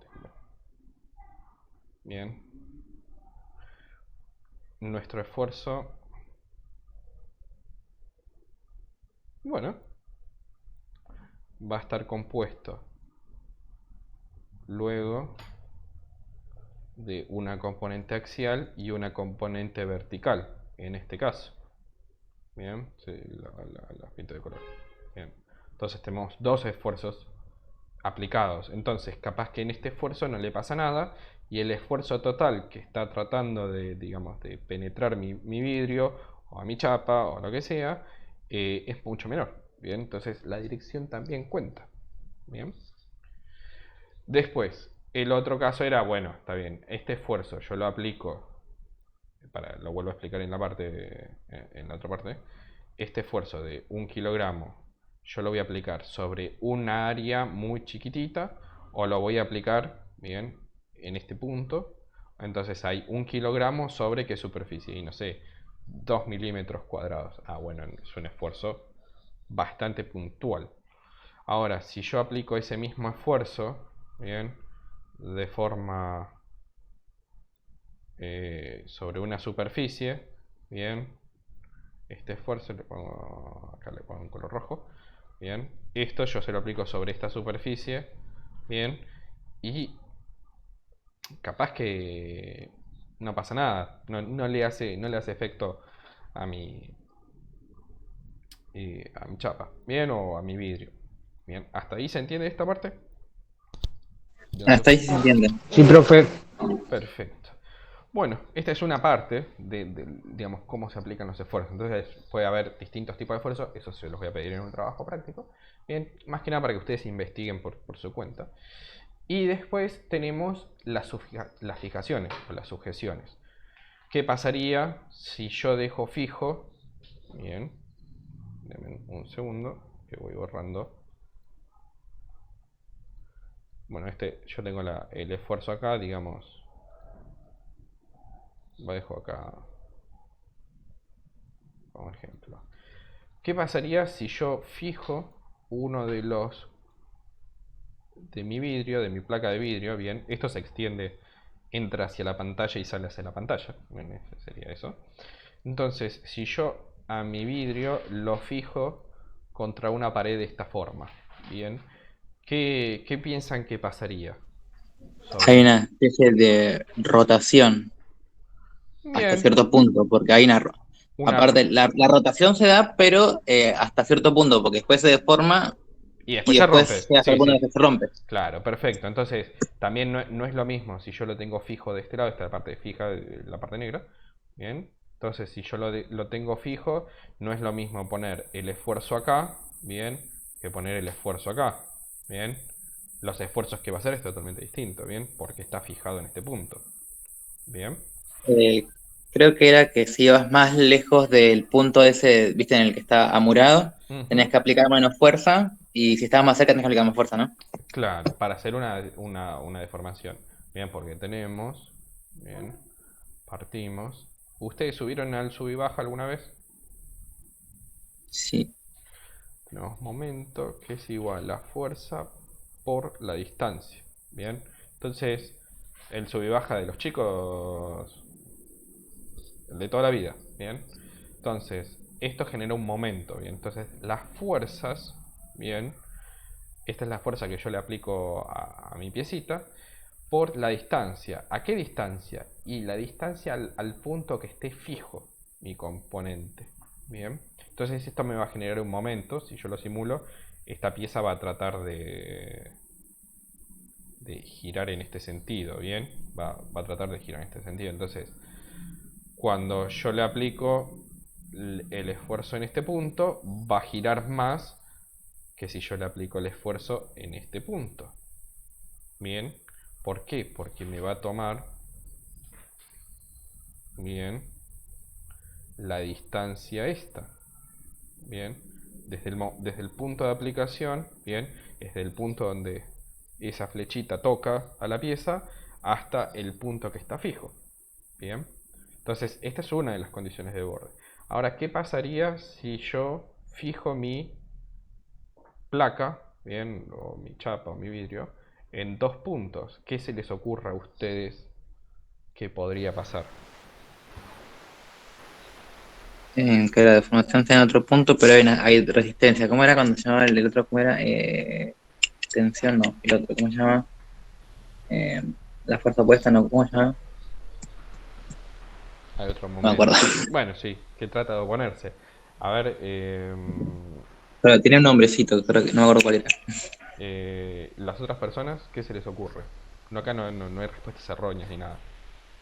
Bien. Nuestro esfuerzo. Bueno, va a estar compuesto luego de una componente axial y una componente vertical, en este caso. Bien, sí, la pinto de color. Bien. Entonces tenemos dos esfuerzos aplicados. Entonces, capaz que en este esfuerzo no le pasa nada y el esfuerzo total que está tratando de, digamos, de penetrar mi vidrio o a mi chapa o lo que sea, es mucho menor. Bien, entonces la dirección también cuenta. Bien. Después, el otro caso era, bueno, está bien, este esfuerzo yo lo aplico, lo vuelvo a explicar en en la otra parte, este esfuerzo de 1 kilogramo yo lo voy a aplicar sobre una área muy chiquitita o lo voy a aplicar, bien, en este punto. Entonces hay 1 kilogramo sobre qué superficie, y no sé, 2 milímetros cuadrados. Ah, bueno, es un esfuerzo bastante puntual. Ahora, si yo aplico ese mismo esfuerzo, bien, de forma sobre una superficie, bien, este esfuerzo acá le pongo un color rojo, bien, esto yo se lo aplico sobre esta superficie, bien, y capaz que no pasa nada, no le hace efecto a a mi chapa, bien, o a mi vidrio, bien, hasta ahí se entiende esta parte de los Hasta ahí sí se esfuerzos. entiende. Sí, profe. Perfecto. Bueno, esta es una parte digamos, cómo se aplican los esfuerzos. Entonces puede haber distintos tipos de esfuerzos, eso se los voy a pedir en un trabajo práctico. Bien, más que nada para que ustedes investiguen por su cuenta. Y después tenemos las fijaciones o las sujeciones. ¿Qué pasaría si yo dejo fijo? Bien, denme un segundo que voy borrando. Bueno, yo tengo el esfuerzo acá, digamos. Lo dejo acá como ejemplo. ¿Qué pasaría si yo fijo uno de mi vidrio, de mi placa de vidrio? Bien, esto se extiende, entra hacia la pantalla y sale hacia la pantalla. Bien, sería eso. Entonces, si yo a mi vidrio lo fijo contra una pared de esta forma, bien, ¿qué piensan que pasaría Hay sobre? una especie de rotación hasta Bien, cierto punto, porque hay una aparte, la rotación se da, pero hasta cierto punto, porque después se deforma y y después se después rompe. llega hasta el Sí, punto sí. en el que se rompe. Claro, perfecto. Entonces, también no es lo mismo si yo lo tengo fijo de este lado, esta es la parte fija, la parte negra. Bien. Entonces, si yo lo tengo fijo, no es lo mismo poner el esfuerzo acá, bien, que poner el esfuerzo acá. Bien. Los esfuerzos que va a hacer es totalmente distinto, bien, porque está fijado en este punto. Bien. Eh, Creo que era que si ibas más lejos del punto ese, viste, en el que está amurado, Ujú. tenés que aplicar menos fuerza, y si estabas más cerca tenés que aplicar más fuerza, ¿no? Claro, para hacer una deformación. Bien, porque tenemos, bien, partimos. ¿Ustedes subieron al sub y baja alguna vez? Sí. Tenemos momento que es igual a fuerza por la distancia. Bien, entonces el sub y baja de los chicos, el de toda la vida. Bien, entonces esto genera un momento. Bien, entonces las fuerzas, bien, esta es la fuerza que yo le aplico a mi piecita por la distancia. ¿A qué distancia? Y la distancia al punto que esté fijo mi componente. Bien. Entonces esto me va a generar un momento. Si yo lo simulo, esta pieza va a tratar de girar en este sentido. Bien. Va a tratar de girar en este sentido. Entonces, cuando yo le aplico el esfuerzo en este punto, va a girar más que si yo le aplico el esfuerzo en este punto. Bien. ¿Por qué? Porque me va a tomar, bien, la distancia esta. Bien. Desde el punto de aplicación, bien, desde el punto donde esa flechita toca a la pieza hasta el punto que está fijo. Bien. Entonces, esta es una de las condiciones de borde. Ahora, ¿qué pasaría si yo fijo mi placa, bien, o mi chapa o mi vidrio, en dos puntos? ¿Qué se les ocurre a ustedes que podría pasar? Que la deformación está en otro punto, pero hay resistencia. ¿Cómo era cuando se llamaba el otro? ¿Cómo era? Tensión, no. El otro, ¿cómo se llama? Eh, la fuerza opuesta, no. ¿Cómo se llama? Hay otro No me acuerdo. momento. Bueno, sí, que trata de oponerse. A ver, Pero tiene un nombrecito, pero no me acuerdo cuál era. las otras personas, ¿qué se les ocurre? No, acá no hay respuestas erróneas ni nada.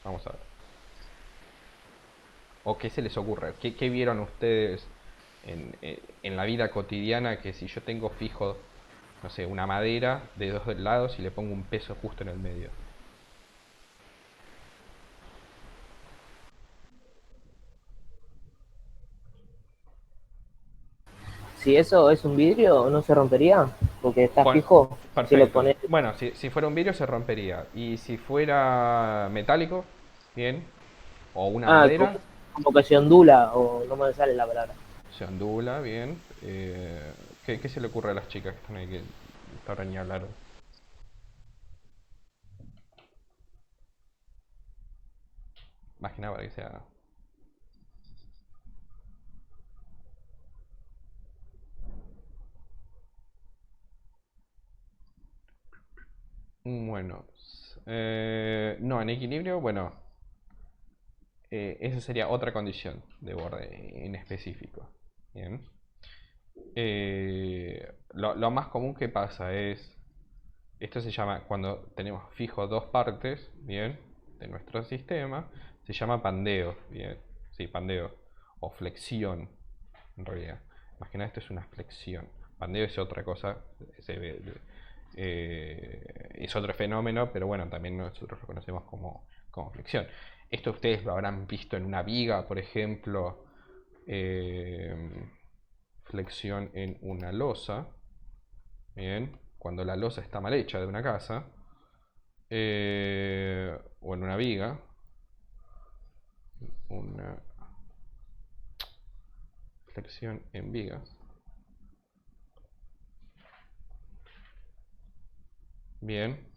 Vamos a ver. ¿O qué se les ocurre? ¿Qué vieron ustedes en la vida cotidiana que si yo tengo fijo, no sé, una madera de dos lados y le pongo un peso justo en el medio? Si eso es un vidrio, no se rompería, porque está Bueno, fijo. Si lo perfecto. pones. Bueno, si fuera un vidrio se rompería. Y si fuera metálico, bien, o una Ah, madera, como que se ondula, o no me sale la palabra. se ondula, bien. ¿Qué se le ocurre a las chicas que están ahí que ahora ni hablaron? Más que nada para que sea. Bueno, no, en equilibrio, bueno, eso sería otra condición de borde en específico. Bien. Lo más común que pasa es, esto se llama cuando tenemos fijo dos partes, bien, de nuestro sistema se llama pandeo, bien, sí, pandeo, o flexión, en realidad. Más que nada esto es una flexión. Pandeo es otra cosa, es otro fenómeno, pero bueno, también nosotros lo conocemos como flexión. Esto ustedes lo habrán visto en una viga, por ejemplo, flexión en una losa, bien, cuando la losa está mal hecha de una casa, o en una viga, una flexión en vigas. Bien,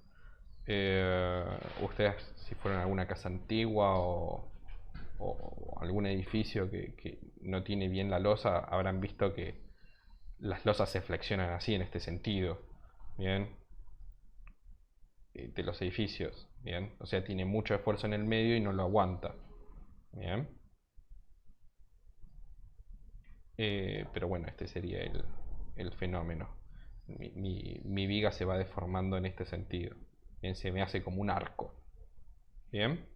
ustedes si fueron a alguna casa antigua o algún edificio que no tiene bien la losa, habrán visto que las losas se flexionan así en este sentido, bien, de los edificios, bien, o sea, tiene mucho esfuerzo en el medio y no lo aguanta, bien. Pero bueno, este sería el fenómeno. Mi viga se va deformando en este sentido. Bien, se me hace como un arco. Bien.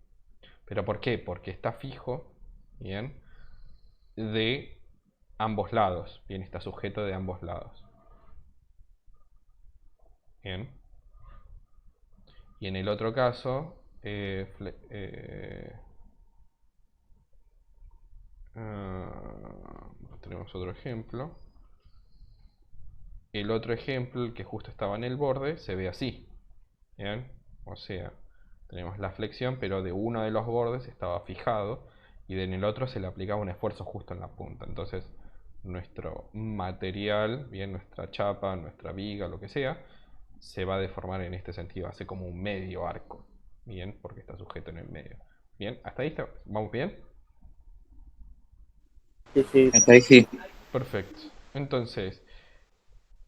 ¿Pero por qué? Porque está fijo, bien, de ambos lados. Bien, está sujeto de ambos lados. Bien. Y en el otro caso, tenemos otro ejemplo. El otro ejemplo, el que justo estaba en el borde, se ve así. ¿Bien? O sea, tenemos la flexión, pero de uno de los bordes estaba fijado y en el otro se le aplicaba un esfuerzo justo en la punta. Entonces, nuestro material, bien, nuestra chapa, nuestra viga, lo que sea, se va a deformar en este sentido, hace como un medio arco, bien, porque está sujeto en el medio. Bien, hasta ahí vamos bien. Sí, sí. Hasta ahí sí. Perfecto. Entonces,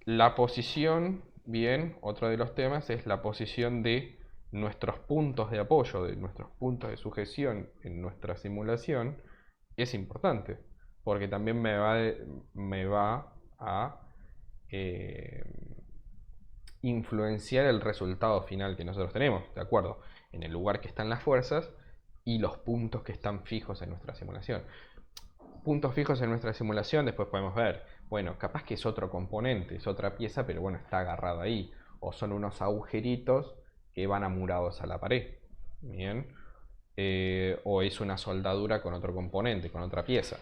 la posición, bien, otro de los temas es la posición de nuestros puntos de apoyo, de nuestros puntos de sujeción en nuestra simulación, es importante, porque también me va a eh, influenciar el resultado final que nosotros tenemos, ¿de acuerdo? En el lugar que están las fuerzas y los puntos que están fijos en nuestra simulación. Puntos fijos en nuestra simulación, después podemos ver, bueno, capaz que es otro componente, es otra pieza, pero bueno, está agarrado ahí. O son unos agujeritos que van amurados a la pared. Bien. O es una soldadura con otro componente, con otra pieza.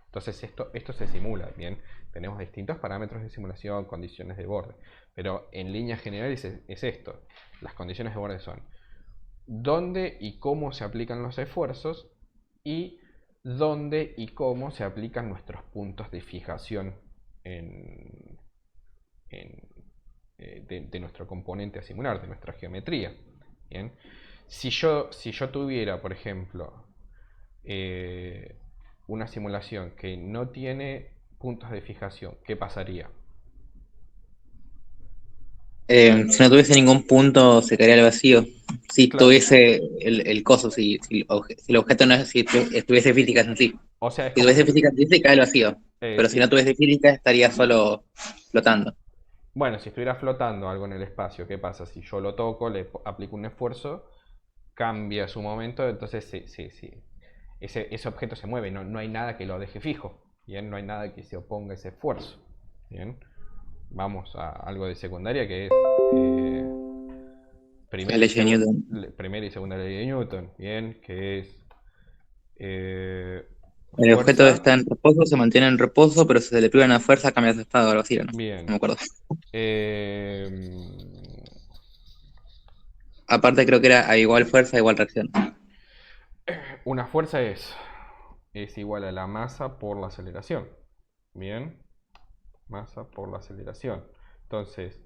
Entonces esto se simula, bien. Tenemos distintos parámetros de simulación, condiciones de borde. Pero en líneas generales es esto. Las condiciones de borde son dónde y cómo se aplican los esfuerzos y dónde y cómo se aplican nuestros puntos de fijación en, de nuestro componente a simular, de nuestra geometría. ¿Bien? Si yo tuviera, por ejemplo, una simulación que no tiene puntos de fijación, ¿qué pasaría? Si no tuviese ningún punto, se quedaría el vacío. Si Claro. tuviese el coso, si el objeto no es, si tuviese física en sí. O sea, es Si como tuviese si... física en sí, se cae el vacío. Pero si no sí. tuviese física, estaría solo flotando. Bueno, si estuviera flotando algo en el espacio, ¿qué pasa? Si yo lo toco, le aplico un esfuerzo, cambia su momento, entonces sí. Ese objeto se mueve, no hay nada que lo deje fijo, ¿bien? No hay nada que se oponga a ese esfuerzo, ¿bien? Vamos a algo de secundaria que es La ley de Newton. primera y segunda ley de Newton, ¿bien? Que es eh, El objeto fuerza, está en reposo, se mantiene en reposo, pero si se le priva una fuerza, cambia su estado, algo así, ¿no? No bien. me acuerdo. Eh, Aparte, creo que era a igual fuerza, igual reacción. una fuerza es igual a la masa por la aceleración. Bien, masa por la aceleración. Entonces,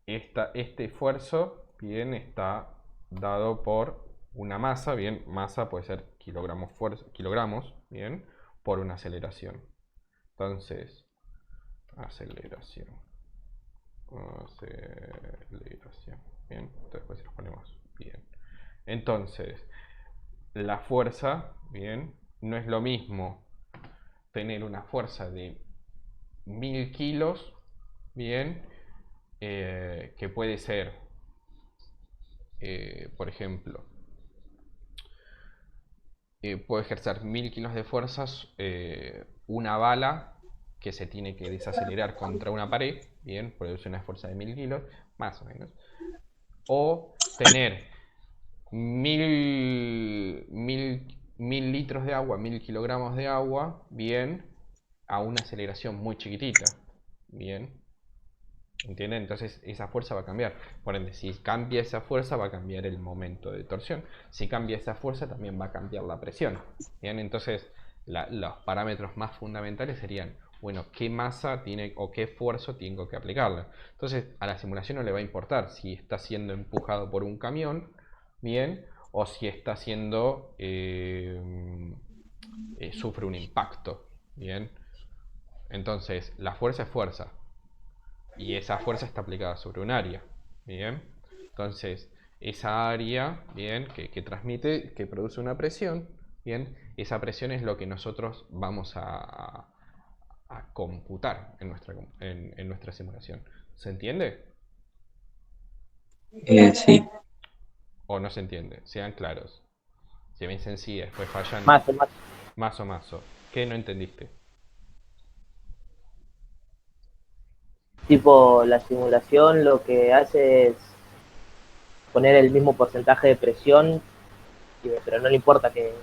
este esfuerzo, bien, está dado por una masa, bien, masa puede ser kilogramos, bien, por una aceleración. Entonces, aceleración, bien, después los ponemos bien. Entonces, la fuerza, bien, no es lo mismo tener una fuerza de 1000 kilos, bien, que puede ser, por ejemplo, puede ejercer 1000 kilos de fuerzas una bala que se tiene que desacelerar contra una pared, bien, produce una fuerza de 1000 kilos, más o menos. O tener 1000 litros de agua, 1000 kilogramos de agua, bien, a una aceleración muy chiquitita, bien. ¿Entienden? Entonces esa fuerza va a cambiar. Por ende, si cambia esa fuerza, va a cambiar el momento de torsión. Si cambia esa fuerza, también va a cambiar la presión. Bien, entonces los parámetros más fundamentales serían, bueno, qué masa tiene o qué esfuerzo tengo que aplicarle. Entonces a la simulación no le va a importar si está siendo empujado por un camión, bien, o si está siendo sufre un impacto, bien. Entonces la fuerza es fuerza y esa fuerza está aplicada sobre un área, bien. Entonces esa área, bien, que transmite, que produce una presión, bien, esa presión es lo que nosotros vamos a computar en nuestra simulación. ¿Se entiende? Sí. ¿O no se entiende? Sean claros. Si me dicen sí, después fallan Más, más o. ¿Qué no entendiste? tipo, la simulación lo que hace es poner el mismo porcentaje de presión, pero no le importa que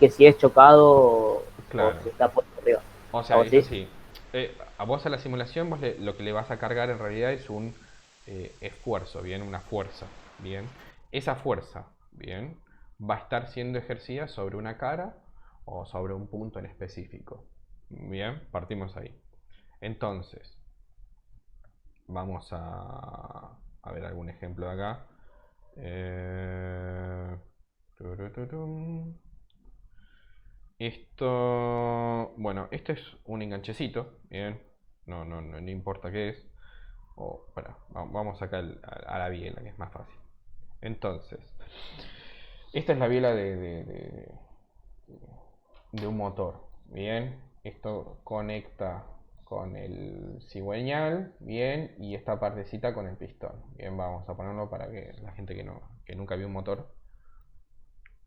si es chocado o Claro. si está puesto arriba. O ¿A sea, vos es sí? así. A vos a la simulación lo que le vas a cargar en realidad es un esfuerzo, bien, una fuerza, bien. Esa fuerza, bien, va a estar siendo ejercida sobre una cara o sobre un punto en específico. Bien, partimos ahí. Entonces, vamos a ver algún ejemplo de acá. Turuturum. Esto, bueno, este es un enganchecito, bien, no importa qué es. Vamos acá a la biela, que es más fácil. Entonces, esta es la biela de un motor, bien. Esto conecta con el cigüeñal, bien, y esta partecita con el pistón. Bien, vamos a ponerlo para que la gente que nunca vio un motor,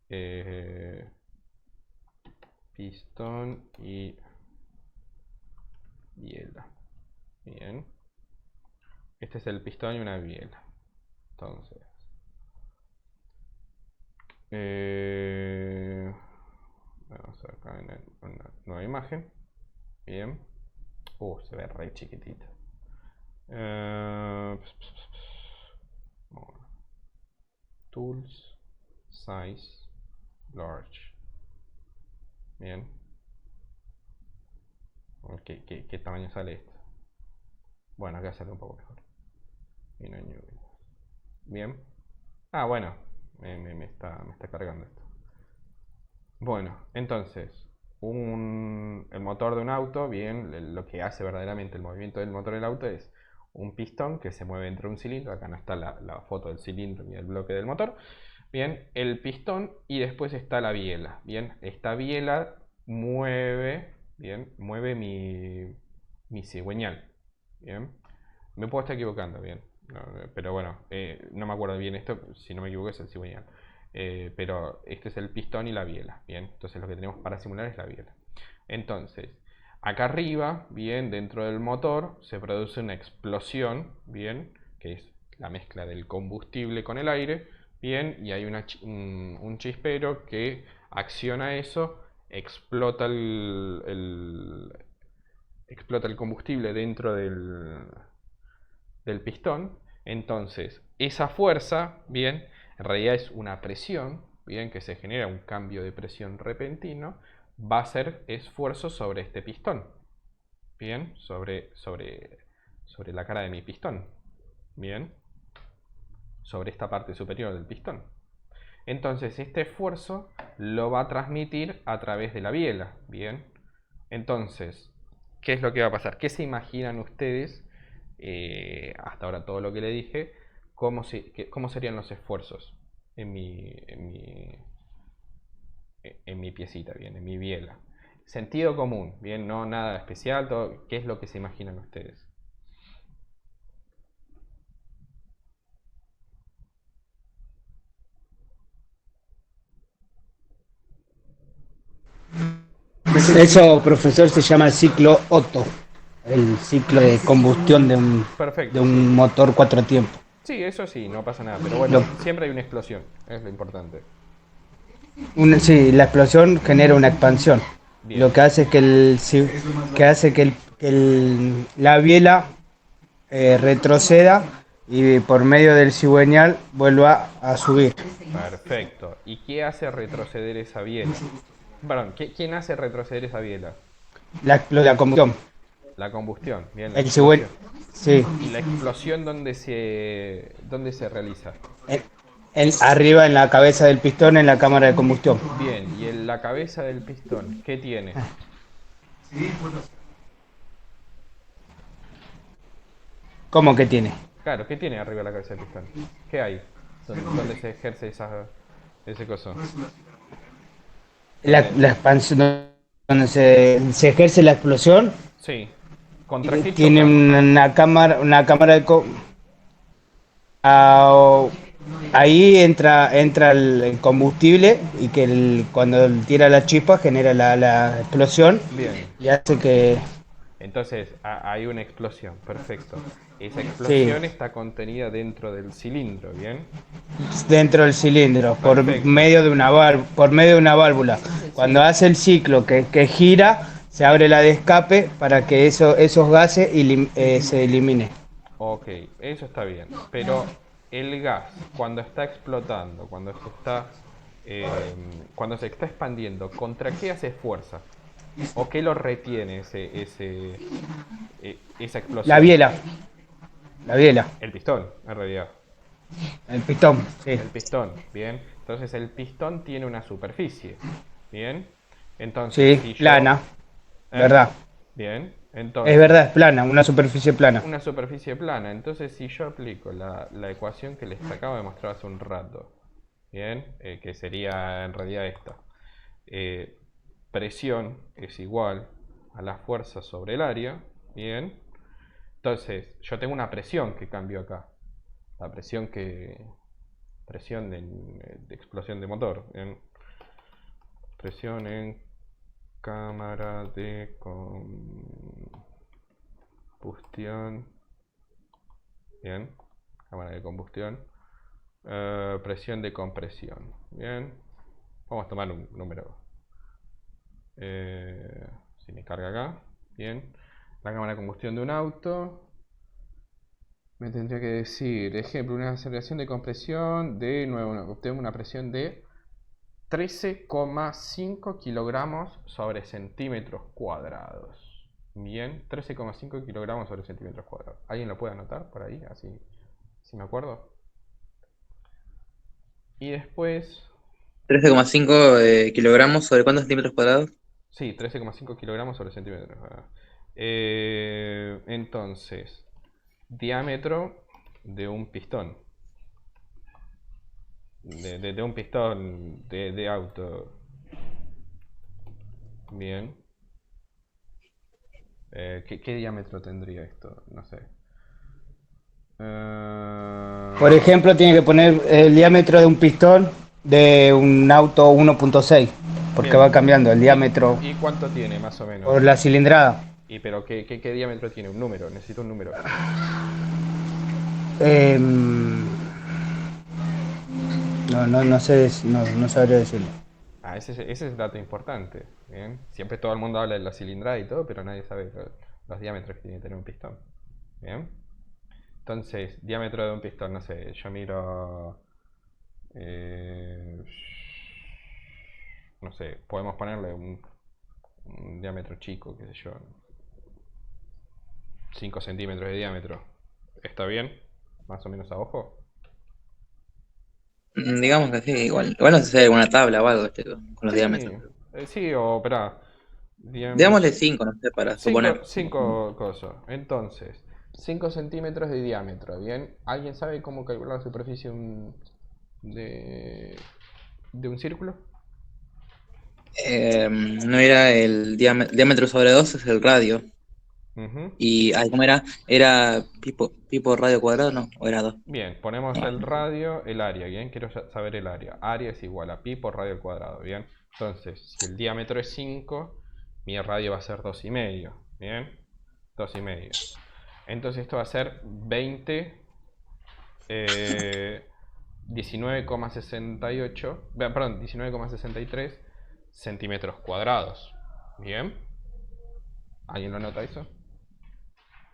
eh, pistón y biela. Bien. Este es el pistón y una biela. Entonces. Eh, vamos acá en una nueva imagen. Bien. Se ve re chiquitito. Eh, Tools. Size. Large. Bien. ¿Qué tamaño sale esto? Bueno, acá sale un poco mejor. Y no hay bien. Bueno. Me está cargando esto. Bueno, entonces, el motor de un auto, bien, lo que hace verdaderamente el movimiento del motor del auto es un pistón que se mueve dentro de un cilindro. Acá no está la foto del cilindro ni el bloque del motor. Bien, el pistón y después está la biela. Bien, esta biela mueve mi cigüeñal. Bien, me puedo estar equivocando, bien. Pero bueno, no me acuerdo bien esto, si no me equivoco es el cigüeñal. Pero este es el pistón y la biela, bien. Entonces lo que tenemos para simular es la biela. Entonces, acá arriba, bien, dentro del motor se produce una explosión, bien, que es la mezcla del combustible con el aire, bien, y hay un chispero que acciona eso, explota el combustible dentro del pistón. Entonces, esa fuerza, bien, en realidad es una presión, bien, que se genera un cambio de presión repentino, va a hacer esfuerzo sobre este pistón, bien, sobre la cara de mi pistón, bien, sobre esta parte superior del pistón. Entonces, este esfuerzo lo va a transmitir a través de la biela, bien. Entonces, ¿qué es lo que va a pasar? ¿Qué se imaginan ustedes? Hasta ahora todo lo que le dije, ¿cómo serían los esfuerzos en mi piecita, bien, en mi biela? Sentido común, bien, no nada especial, ¿qué es lo que se imaginan ustedes? Eso, profesor, se llama ciclo Otto, el ciclo de combustión de de Perfecto, sí. un motor cuatro tiempos. Sí, eso sí, no pasa nada. Pero bueno, Lo- siempre hay una explosión, es lo importante. sí, la explosión genera una expansión. Bien, Lo que hace que que hace la biela retroceda y por medio del cigüeñal vuelva a subir. perfecto. ¿Y qué hace retroceder esa biela? Perdón, ¿quién hace retroceder esa biela? La combustión. La combustión, bien, la El cigüeñal, explosión. sí. ¿Y la explosión dónde se realiza? En- arriba en la cabeza del pistón en la cámara de combustión. Bien, ¿y en la cabeza del pistón qué tiene? ¿Cómo que tiene? Claro, ¿qué tiene arriba de la cabeza del pistón? ¿Qué hay? ¿Dónde se ejerce ese coso? ¿Dónde? La expansión donde se ejerce la explosión Sí. ¿Contra qué tiene choca? una cámara ah, ahí entra el combustible y que cuando tira la chispa genera la explosión Bien. y hace que Entonces, hay una explosión, perfecto. Esa sí, explosión está contenida dentro del cilindro, ¿bien? dentro del cilindro Perfecto. por medio de una válvula. Cuando Sí, hace el ciclo que gira, se abre la de escape para que esos gases se eliminen. ok, eso está bien. Pero el gas, cuando está explotando, cuando se está expandiendo, ¿contra qué hace fuerza? ¿O qué lo retiene esa La explosión? biela, la biela, El pistón, en realidad. el pistón, sí, El pistón, bien. Entonces el pistón tiene una superficie, bien. Entonces, sí, si yo... plana, ¿Eh? verdad. Bien. Es Entonces, verdad, es plana, una superficie plana. una superficie plana. Entonces, si yo aplico la ecuación que les acabo de mostrar hace un rato, bien, que sería en realidad esta. Eh, Presión es igual a la fuerza sobre el área, bien. Entonces, yo tengo una presión que cambio acá. La presión de explosión de motor. Bien. Presión en cámara de combustión. Bien. Cámara de combustión. Presión de compresión. Bien. Vamos a tomar un número. Si me carga acá. Bien. La cámara de combustión de un auto. Me tendría que decir, ejemplo, una aceleración de compresión de nuevo, obtenemos una presión de 13,5 kilogramos sobre centímetros cuadrados. Bien, 13,5 kilogramos sobre centímetros cuadrados. ¿Alguien lo puede anotar por ahí? Así, si me acuerdo. Y después, 13,5 kilogramos sobre cuántos centímetros cuadrados. sí, 13,5 kilogramos sobre centímetros cuadrados. Entonces, diámetro de un pistón. De un pistón de auto. Bien. ¿Qué diámetro tendría esto? No sé. Por ejemplo, tiene que poner el diámetro de un pistón de un auto 1.6, porque Bien. va cambiando el ¿Y, diámetro y cuánto tiene más o por menos? la cilindrada. ¿Y pero qué diámetro tiene? Un número, necesito un número. Em, no sé, no sabría decirlo. Ah, ese es el dato importante. Bien. Siempre todo el mundo habla de la cilindrada y todo, pero nadie sabe los diámetros que tiene que tener un pistón. Bien. Entonces, diámetro de un pistón, no sé, yo miro. eh, no sé, podemos ponerle un diámetro chico, qué sé yo. 5 centímetros de diámetro. ¿Está bien? Más o menos a ojo. Digamos que sí, igual no sé si hay alguna tabla o algo con los Sí, diámetros. sí, o espera. Digámosle 5 no sé, para 5 suponer. cosas. Entonces, 5 centímetros de diámetro, ¿bien? ¿Alguien sabe cómo calcular la superficie de, de un círculo? No era el diámetro sobre 2 es el radio. Ujú. Y, ¿cómo era? ¿Era pi por radio cuadrado? No, o era 2. Bien, ponemos el radio, el área, ¿bien? Quiero saber el área. Área es igual a pi por radio al cuadrado, ¿bien? Entonces, si el diámetro es 5, mi radio va a ser 2,5, ¿bien? 2,5. Entonces esto va a ser 19,68, perdón, 19,63 centímetros cuadrados. ¿Bien? ¿Alguien lo nota eso?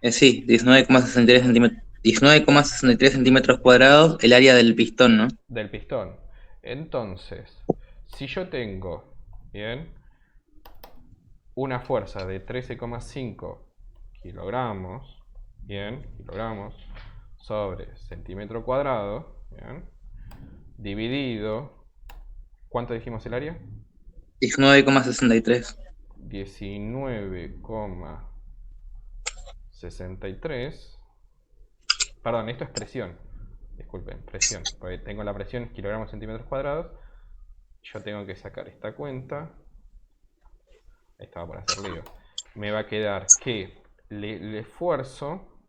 Sí, 19,63 centímetros cuadrados el área del pistón, ¿no? Del pistón. Entonces, si yo tengo, ¿bien?, una fuerza de 13,5 kilogramos, ¿bien?, kilogramos sobre centímetro cuadrado, ¿bien?, dividido, ¿cuánto dijimos el área? 19,63. 19,63. Perdón, esto es presión. Disculpen, presión. Porque tengo la presión en kilogramos centímetros cuadrados. Yo tengo que sacar esta cuenta. Estaba por hacer lío. Me va a quedar que el esfuerzo,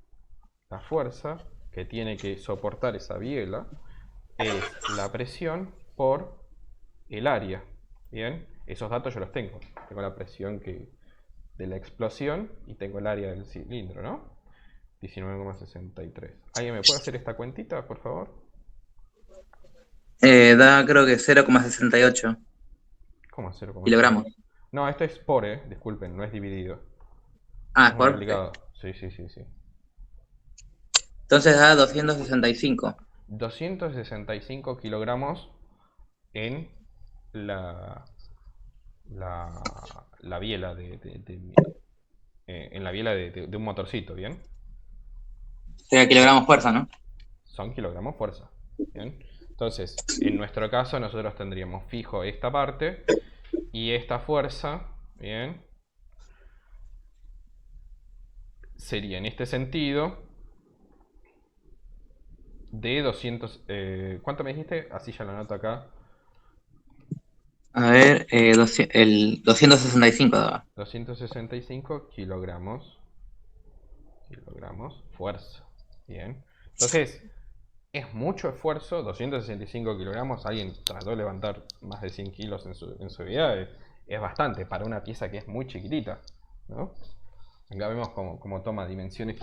la fuerza que tiene que soportar esa biela, es la presión por el área. Bien, esos datos yo los tengo. Tengo la presión de la explosión y tengo el área del cilindro, ¿no? 19,63. ¿Alguien me puede hacer esta cuentita, por favor? Da creo que 0,68 ¿Cómo 0,0? kilogramos. No, esto es por, disculpen, no es dividido. Ah, Es muy por. complicado. Sí, sí, sí, sí. Entonces da 265. 265 kilogramos en la, la biela en la biela de un motorcito, ¿bien? Sería kilogramos fuerza, ¿no? Son kilogramos fuerza, ¿bien? Entonces, en nuestro caso, nosotros tendríamos fijo esta parte y esta fuerza, ¿bien?, sería en este sentido de 200... ¿cuánto me dijiste? Así ya lo anoto acá. A ver, el 265 daba. 265 kilogramos. Kilogramos fuerza. Bien. Entonces, es mucho esfuerzo. 265 kilogramos. Alguien trató de levantar más de 100 kilos en su vida. Es bastante para una pieza que es muy chiquitita, ¿no? Acá vemos cómo toma dimensiones.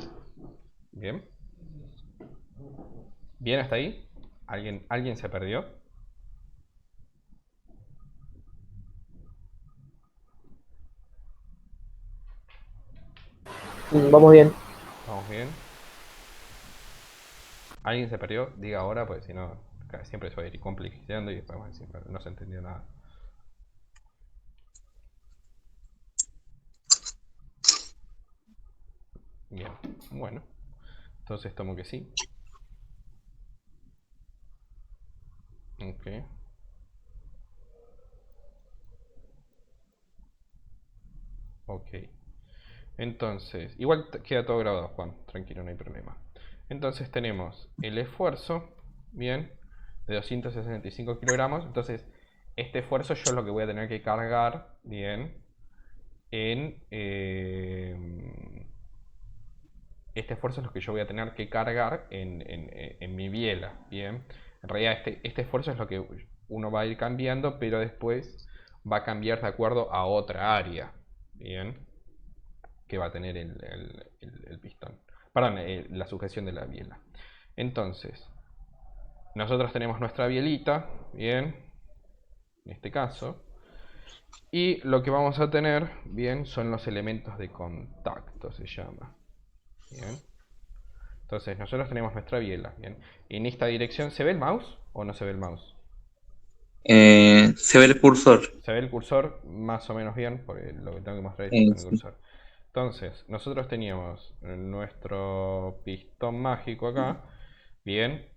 Bien. ¿Bien hasta ahí? ¿Alguien se perdió? Vamos bien. ¿Vamos bien? ¿Alguien se perdió? Diga ahora, porque si no, siempre se va a ir complejizando y después vamos a decir, "Pero no se entendió nada". Bien, bueno. Entonces tomo que sí. Ok. Ok. Entonces, igual queda todo grabado, Juan. Tranquilo, no hay problema. Entonces tenemos el esfuerzo, bien, de 265 kilogramos. Entonces, este esfuerzo yo lo que voy a tener que cargar, bien, en... este esfuerzo es lo que yo voy a tener que cargar en mi biela, bien. En realidad este esfuerzo es lo que uno va a ir cambiando, pero después va a cambiar de acuerdo a otra área, bien, que va a tener el pistón. Perdón, la sujeción de la biela. Entonces, nosotros tenemos nuestra bielita, bien, en este caso, y lo que vamos a tener, bien, son los elementos de contacto, se llama, bien. Entonces, nosotros tenemos nuestra biela, bien. En esta dirección, ¿se ve el mouse o no se ve el mouse? Se ve el cursor. Se ve el cursor más o menos bien, porque lo que tengo que mostrar es con el Sí. cursor. Entonces, nosotros teníamos nuestro pistón mágico acá, bien.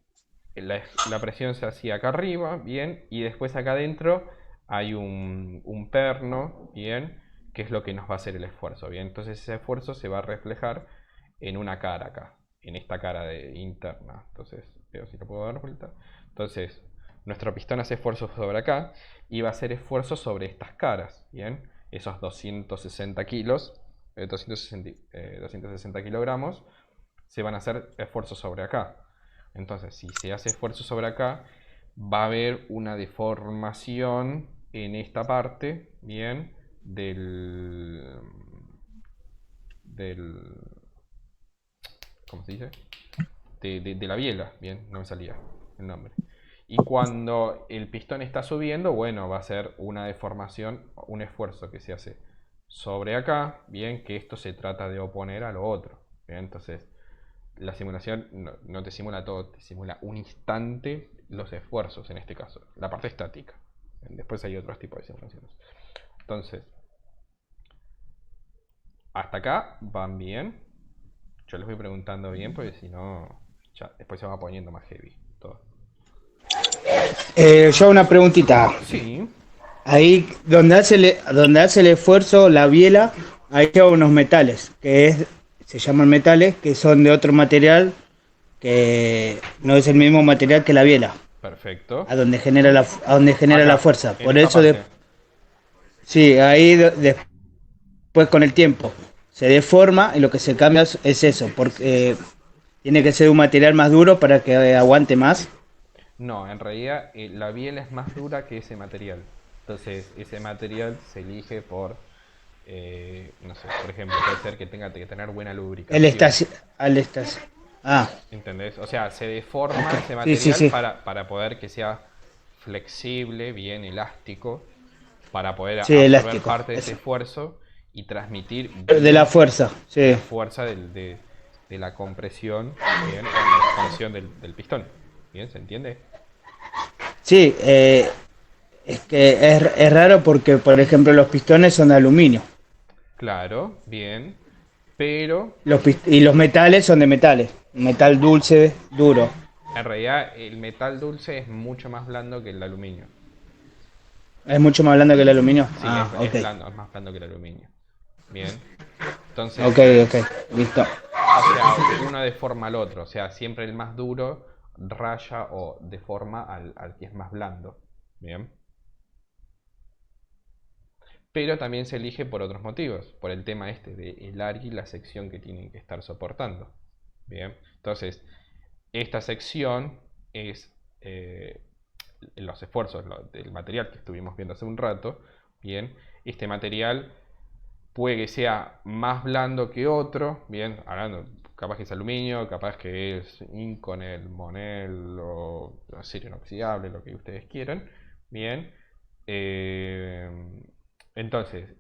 La presión se hacía acá arriba, bien. Y después acá adentro hay un perno, bien, que es lo que nos va a hacer el esfuerzo, bien. Entonces ese esfuerzo se va a reflejar en una cara acá, en esta cara interna. Entonces, veo si lo puedo dar vuelta. Entonces, nuestro pistón hace esfuerzo sobre acá y va a hacer esfuerzo sobre estas caras, bien. Esos 260 kilos, 260 kilogramos, se van a hacer esfuerzos sobre acá. Entonces, si se hace esfuerzo sobre acá, va a haber una deformación en esta parte, bien, del, del, ¿cómo se dice? De la biela, bien, no me salía el nombre. Y cuando el pistón está subiendo, bueno, va a ser una deformación, un esfuerzo que se hace sobre acá, bien, que esto se trata de oponer a lo otro. Bien, entonces la simulación no te simula todo, te simula un instante los esfuerzos en este caso, la parte estática. Bien, después hay otros tipos de simulaciones. Entonces, hasta acá van bien. Yo les voy preguntando bien porque si no, ya después se va poniendo más heavy todo. Yo una preguntita. Sí, Ahí donde hace el esfuerzo la biela, hay unos metales, se llaman metales, que son de otro material que no es el mismo material que la biela, perfecto. a donde genera la Acá, fuerza. en Por esta eso, parte. sí, ahí después con el tiempo se deforma y lo que se cambia es eso, porque tiene que ser un material más duro para que aguante más. No, en realidad la biela es más dura que ese material. Entonces, ese material se elige por, no sé, por ejemplo, puede ser que tenga que tener buena El lubricación. estaci- al estaci- Ah, ¿Entendés? O sea, se deforma ok. ese Sí, sí, material sí. para poder que sea flexible, bien elástico, para poder Sí, absorber elástico. parte de ese Eso. esfuerzo y transmitir De la bien fuerza, sí. la fuerza de la compresión, bien, o la expansión del pistón. ¿Bien? ¿Se entiende? Sí, es que es raro porque, por ejemplo, los pistones son de aluminio. Claro, bien. Pero Y los metales son de metales. Metal dulce, duro. en realidad el metal dulce es mucho más blando que el aluminio. Es mucho más blando que el aluminio. Sí, Ah, es ok. blando, es más blando que el aluminio. Bien. Ok, Entonces, ok. Listo. o sea, uno deforma al otro. O sea, siempre el más duro raya o deforma al que es más blando. Bien. Pero también se elige por otros motivos. Por el tema este de el área y la sección que tienen que estar soportando. Bien. Entonces, esta sección es los esfuerzos del material que estuvimos viendo hace un rato. Bien, este material puede que sea más blando que otro. Bien, hablando, capaz que es aluminio, capaz que es Inconel, Monel o acero inoxidable, lo que ustedes quieran. Bien, eh, entonces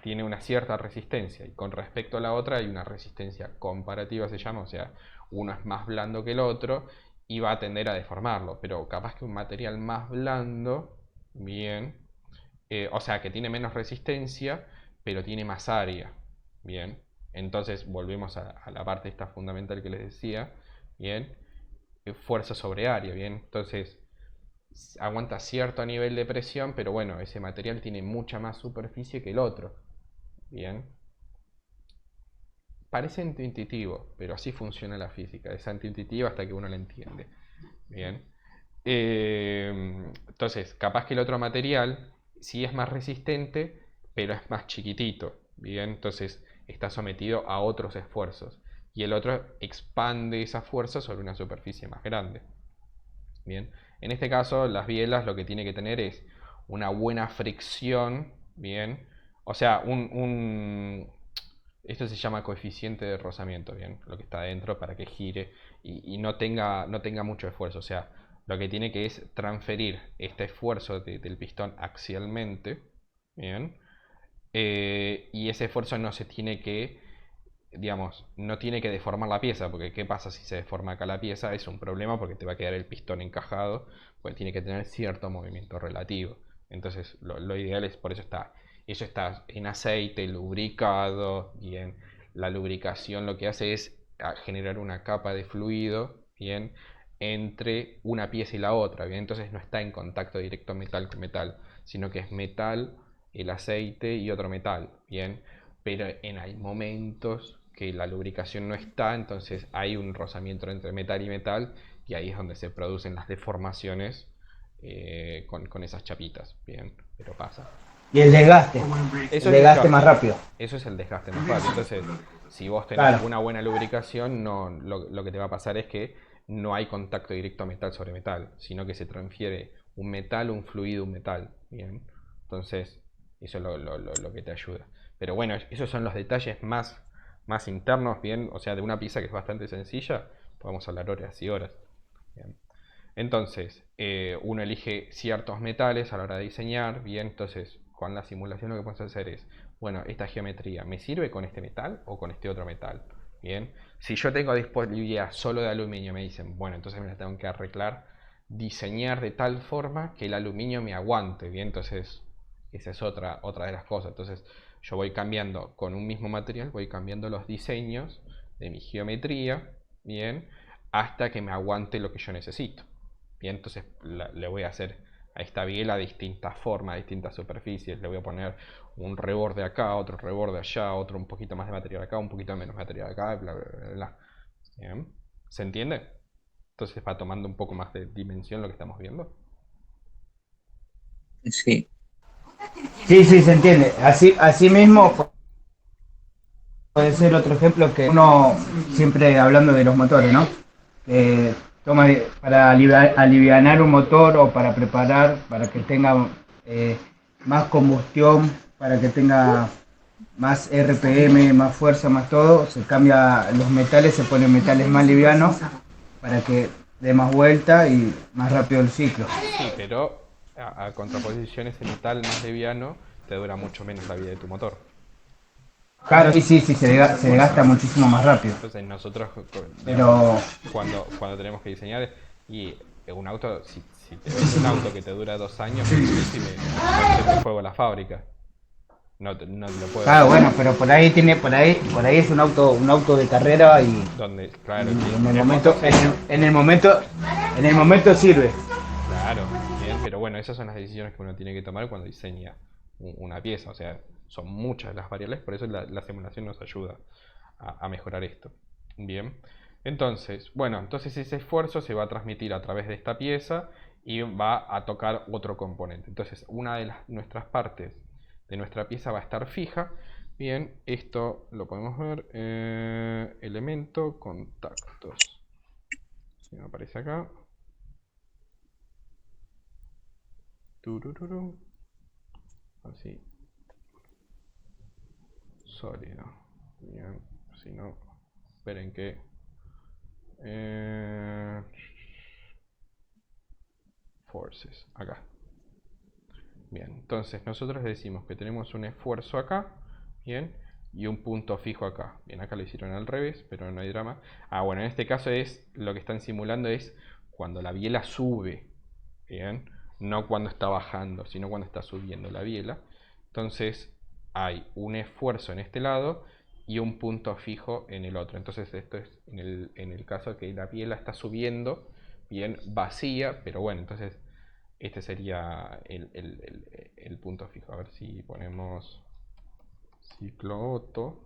tiene una cierta resistencia y con respecto a la otra hay una resistencia comparativa, se llama, o sea, uno es más blando que el otro y va a tender a deformarlo, pero capaz que un material más blando, bien, o sea, que tiene menos resistencia, pero tiene más área, bien, entonces volvemos a la parte esta fundamental que les decía, bien, fuerza sobre área, bien, entonces aguanta cierto nivel de presión, pero bueno, ese material tiene mucha más superficie que el otro, bien. Parece intuitivo, pero así funciona la física, es antiintuitiva hasta que uno la entiende, bien. Entonces, capaz que el otro material sí es más resistente, pero es más chiquitito, bien, entonces está sometido a otros esfuerzos y el otro expande esa fuerza sobre una superficie más grande. Bien, en este caso las bielas lo que tiene que tener es una buena fricción, bien, o sea, esto se llama coeficiente de rozamiento, bien, lo que está adentro para que gire y no tenga mucho esfuerzo, o sea, lo que tiene que es transferir este esfuerzo del pistón axialmente, bien, y ese esfuerzo no se tiene que, digamos, no tiene que deformar la pieza, porque ¿qué pasa si se deforma acá la pieza? Es un problema porque te va a quedar el pistón encajado, pues tiene que tener cierto movimiento relativo. Entonces, lo ideal es, por eso está en aceite, lubricado, bien. La lubricación lo que hace es generar una capa de fluido, bien, entre una pieza y la otra, bien. Entonces no está en contacto directo metal con metal, sino que es metal, el aceite y otro metal, bien, pero hay momentos que la lubricación no está, entonces hay un rozamiento entre metal y metal y ahí es donde se producen las deformaciones con esas chapitas, bien, pero pasa. Y el desgaste. Eso El es desgaste más desgaste, rápido. eso es el desgaste más rápido. Entonces, si vos tenés Claro. una buena lubricación, no, lo que te va a pasar es que no hay contacto directo metal sobre metal, sino que se transfiere un metal, un fluido, un metal. Bien. Entonces, Eso es lo que te ayuda. Pero bueno, esos son los detalles más internos, bien, o sea, de una pieza que es bastante sencilla, podemos hablar horas y horas. Bien. Entonces, uno elige ciertos metales a la hora de diseñar, bien, entonces con la simulación lo que podemos hacer es, bueno, esta geometría, ¿me sirve con este metal o con este otro metal? Bien, si yo tengo disponibilidad solo de aluminio, me dicen, bueno, entonces me la tengo que arreglar, diseñar de tal forma que el aluminio me aguante, bien, entonces esa es otra de las cosas. Entonces yo voy cambiando con un mismo material, voy cambiando los diseños de mi geometría, bien, hasta que me aguante lo que yo necesito. Bien, entonces le voy a hacer a esta biela distintas formas, distintas superficies. Le voy a poner un reborde acá, otro reborde allá, otro un poquito más de material acá, un poquito menos material acá, bla, bla, bla, bla. Bien. ¿Se entiende? Entonces va tomando un poco más de dimensión lo que estamos viendo. Sí. Sí, sí, se entiende. Así mismo puede ser otro ejemplo que uno, siempre hablando de los motores, ¿no? Toma para alivianar un motor o para preparar, para que tenga más combustión, para que tenga más RPM, más fuerza, más todo, se cambia los metales, se ponen metales más livianos para que dé más vuelta y más rápido el ciclo. Sí, pero a contraposición ese metal más liviano te dura mucho menos la vida de tu motor. Claro, sí, sí, sí, se desgasta muchísimo más rápido. Entonces nosotros, digamos, Pero cuando tenemos que diseñar, y un auto, si te vendo un auto que te dura 2 años, me decís y me prende fuego la fábrica. No, no lo puedo claro, decir. bueno, pero por ahí es un auto de carrera y Donde, claro, en el es momento, motoserie. en el momento sirve. Claro, bien, pero bueno, esas son las decisiones que uno tiene que tomar cuando diseña una pieza. O sea, son muchas las variables, por eso la simulación nos ayuda a mejorar esto. Bien, entonces, bueno, entonces ese esfuerzo se va a transmitir a través de esta pieza y va a tocar otro componente. Entonces, una de nuestras partes de nuestra pieza va a estar fija. Bien, esto lo podemos ver, elemento, contactos. Si me aparece acá. Turururu. Así. Sólido. Bien. Si no, esperen que... forces. Acá. Bien. Entonces nosotros decimos que tenemos un esfuerzo acá. Bien. Y un punto fijo acá. Bien, acá lo hicieron al revés, pero no hay drama. Ah, bueno, en este caso es lo que están simulando es cuando la biela sube. Bien. No cuando está bajando, sino cuando está subiendo la biela. Entonces hay un esfuerzo en este lado y un punto fijo en el otro. Entonces esto es en el caso que la biela está subiendo, bien vacía, pero bueno, entonces este sería el punto fijo. A ver si ponemos ciclo Otto.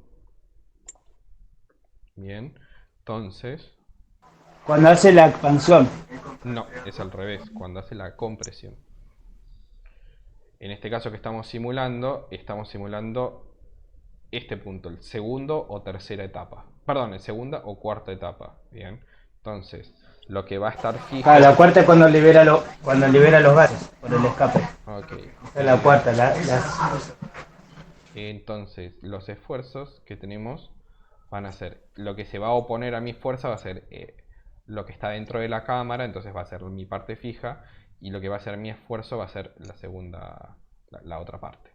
Bien, entonces... Cuando hace la expansión. No, es al revés, cuando hace la compresión. En este caso que estamos simulando este punto, el segundo o tercera etapa. Perdón, el segunda o cuarta etapa. Bien. Entonces, lo que va a estar fijo. Ah, la cuarta es cuando libera los gases por el escape. Ok. Esa es la cuarta, Entonces, los esfuerzos que tenemos van a ser. Lo que se va a oponer a mi fuerza va a ser lo que está dentro de la cámara, entonces va a ser mi parte fija. Y lo que va a ser mi esfuerzo va a ser la segunda, la otra parte.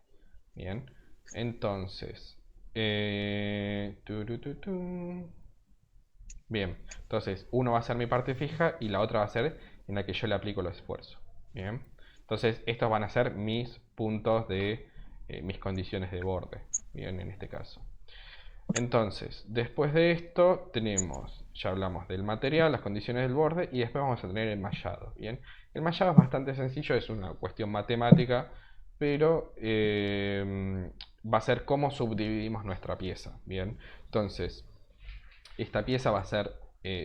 Bien. Entonces, bien, entonces uno va a ser mi parte fija y la otra va a ser en la que yo le aplico los esfuerzos. Bien, entonces estos van a ser mis puntos de mis condiciones de borde. Bien, en este caso. Entonces, después de esto tenemos, ya hablamos del material, las condiciones del borde y después vamos a tener el mallado. Bien, el mallado es bastante sencillo, es una cuestión matemática, pero va a ser cómo subdividimos nuestra pieza. Bien, entonces esta pieza va a ser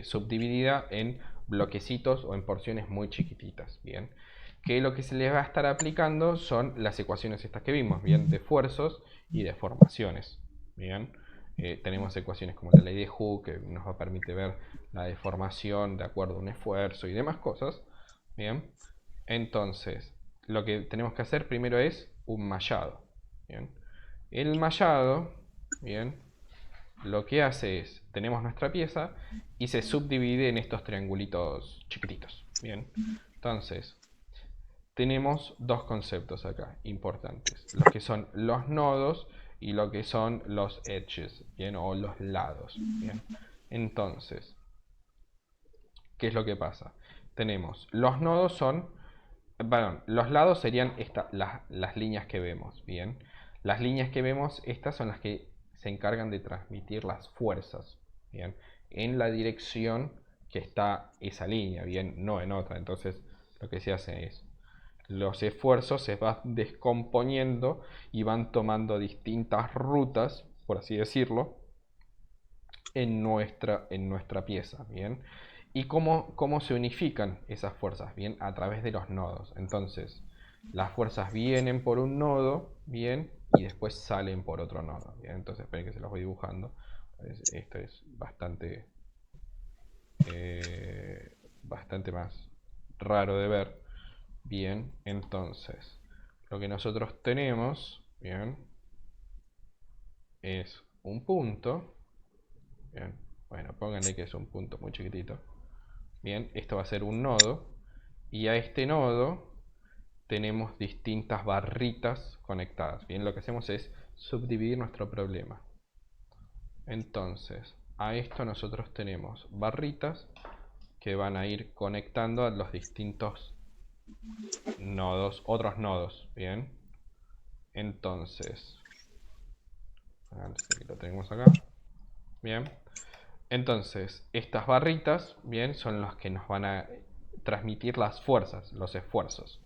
subdividida en bloquecitos o en porciones muy chiquititas. Bien, que lo que se le va a estar aplicando son las ecuaciones estas que vimos, bien, de esfuerzos y de deformaciones. Bien, tenemos ecuaciones como la ley de Hooke que nos va a permitir ver la deformación de acuerdo a un esfuerzo y demás cosas. Bien, entonces lo que tenemos que hacer primero es un mallado. Bien. El mallado, bien, lo que hace es, tenemos nuestra pieza y se subdivide en estos triangulitos chiquititos. Bien. Entonces, tenemos dos conceptos acá importantes, los que son los nodos y lo que son los edges, ¿bien? O los lados, ¿bien? Entonces, ¿qué es lo que pasa? Tenemos, los nodos son, perdón, los lados serían las líneas que vemos, ¿bien? Las líneas que vemos, estas son las que se encargan de transmitir las fuerzas, ¿bien? En la dirección que está esa línea, ¿bien? No en otra. Entonces, lo que se hace es, los esfuerzos se van descomponiendo y van tomando distintas rutas, por así decirlo, en nuestra pieza, ¿bien? ¿Y cómo se unifican esas fuerzas? Bien, a través de los nodos. Entonces, las fuerzas vienen por un nodo, bien, y después salen por otro nodo, bien. Entonces, esperen que se los voy dibujando. Esto es bastante más raro de ver. Bien, entonces, lo que nosotros tenemos, bien, es un punto. Bien, bueno, pónganle que es un punto muy chiquitito. Bien, esto va a ser un nodo. Y a este nodo tenemos distintas barritas conectadas. Bien, lo que hacemos es subdividir nuestro problema. Entonces, a esto nosotros tenemos barritas que van a ir conectando a los distintos nodos, otros nodos. Bien, entonces, lo tenemos acá. Bien. Entonces, estas barritas, bien, son los que nos van a transmitir las fuerzas, los esfuerzos.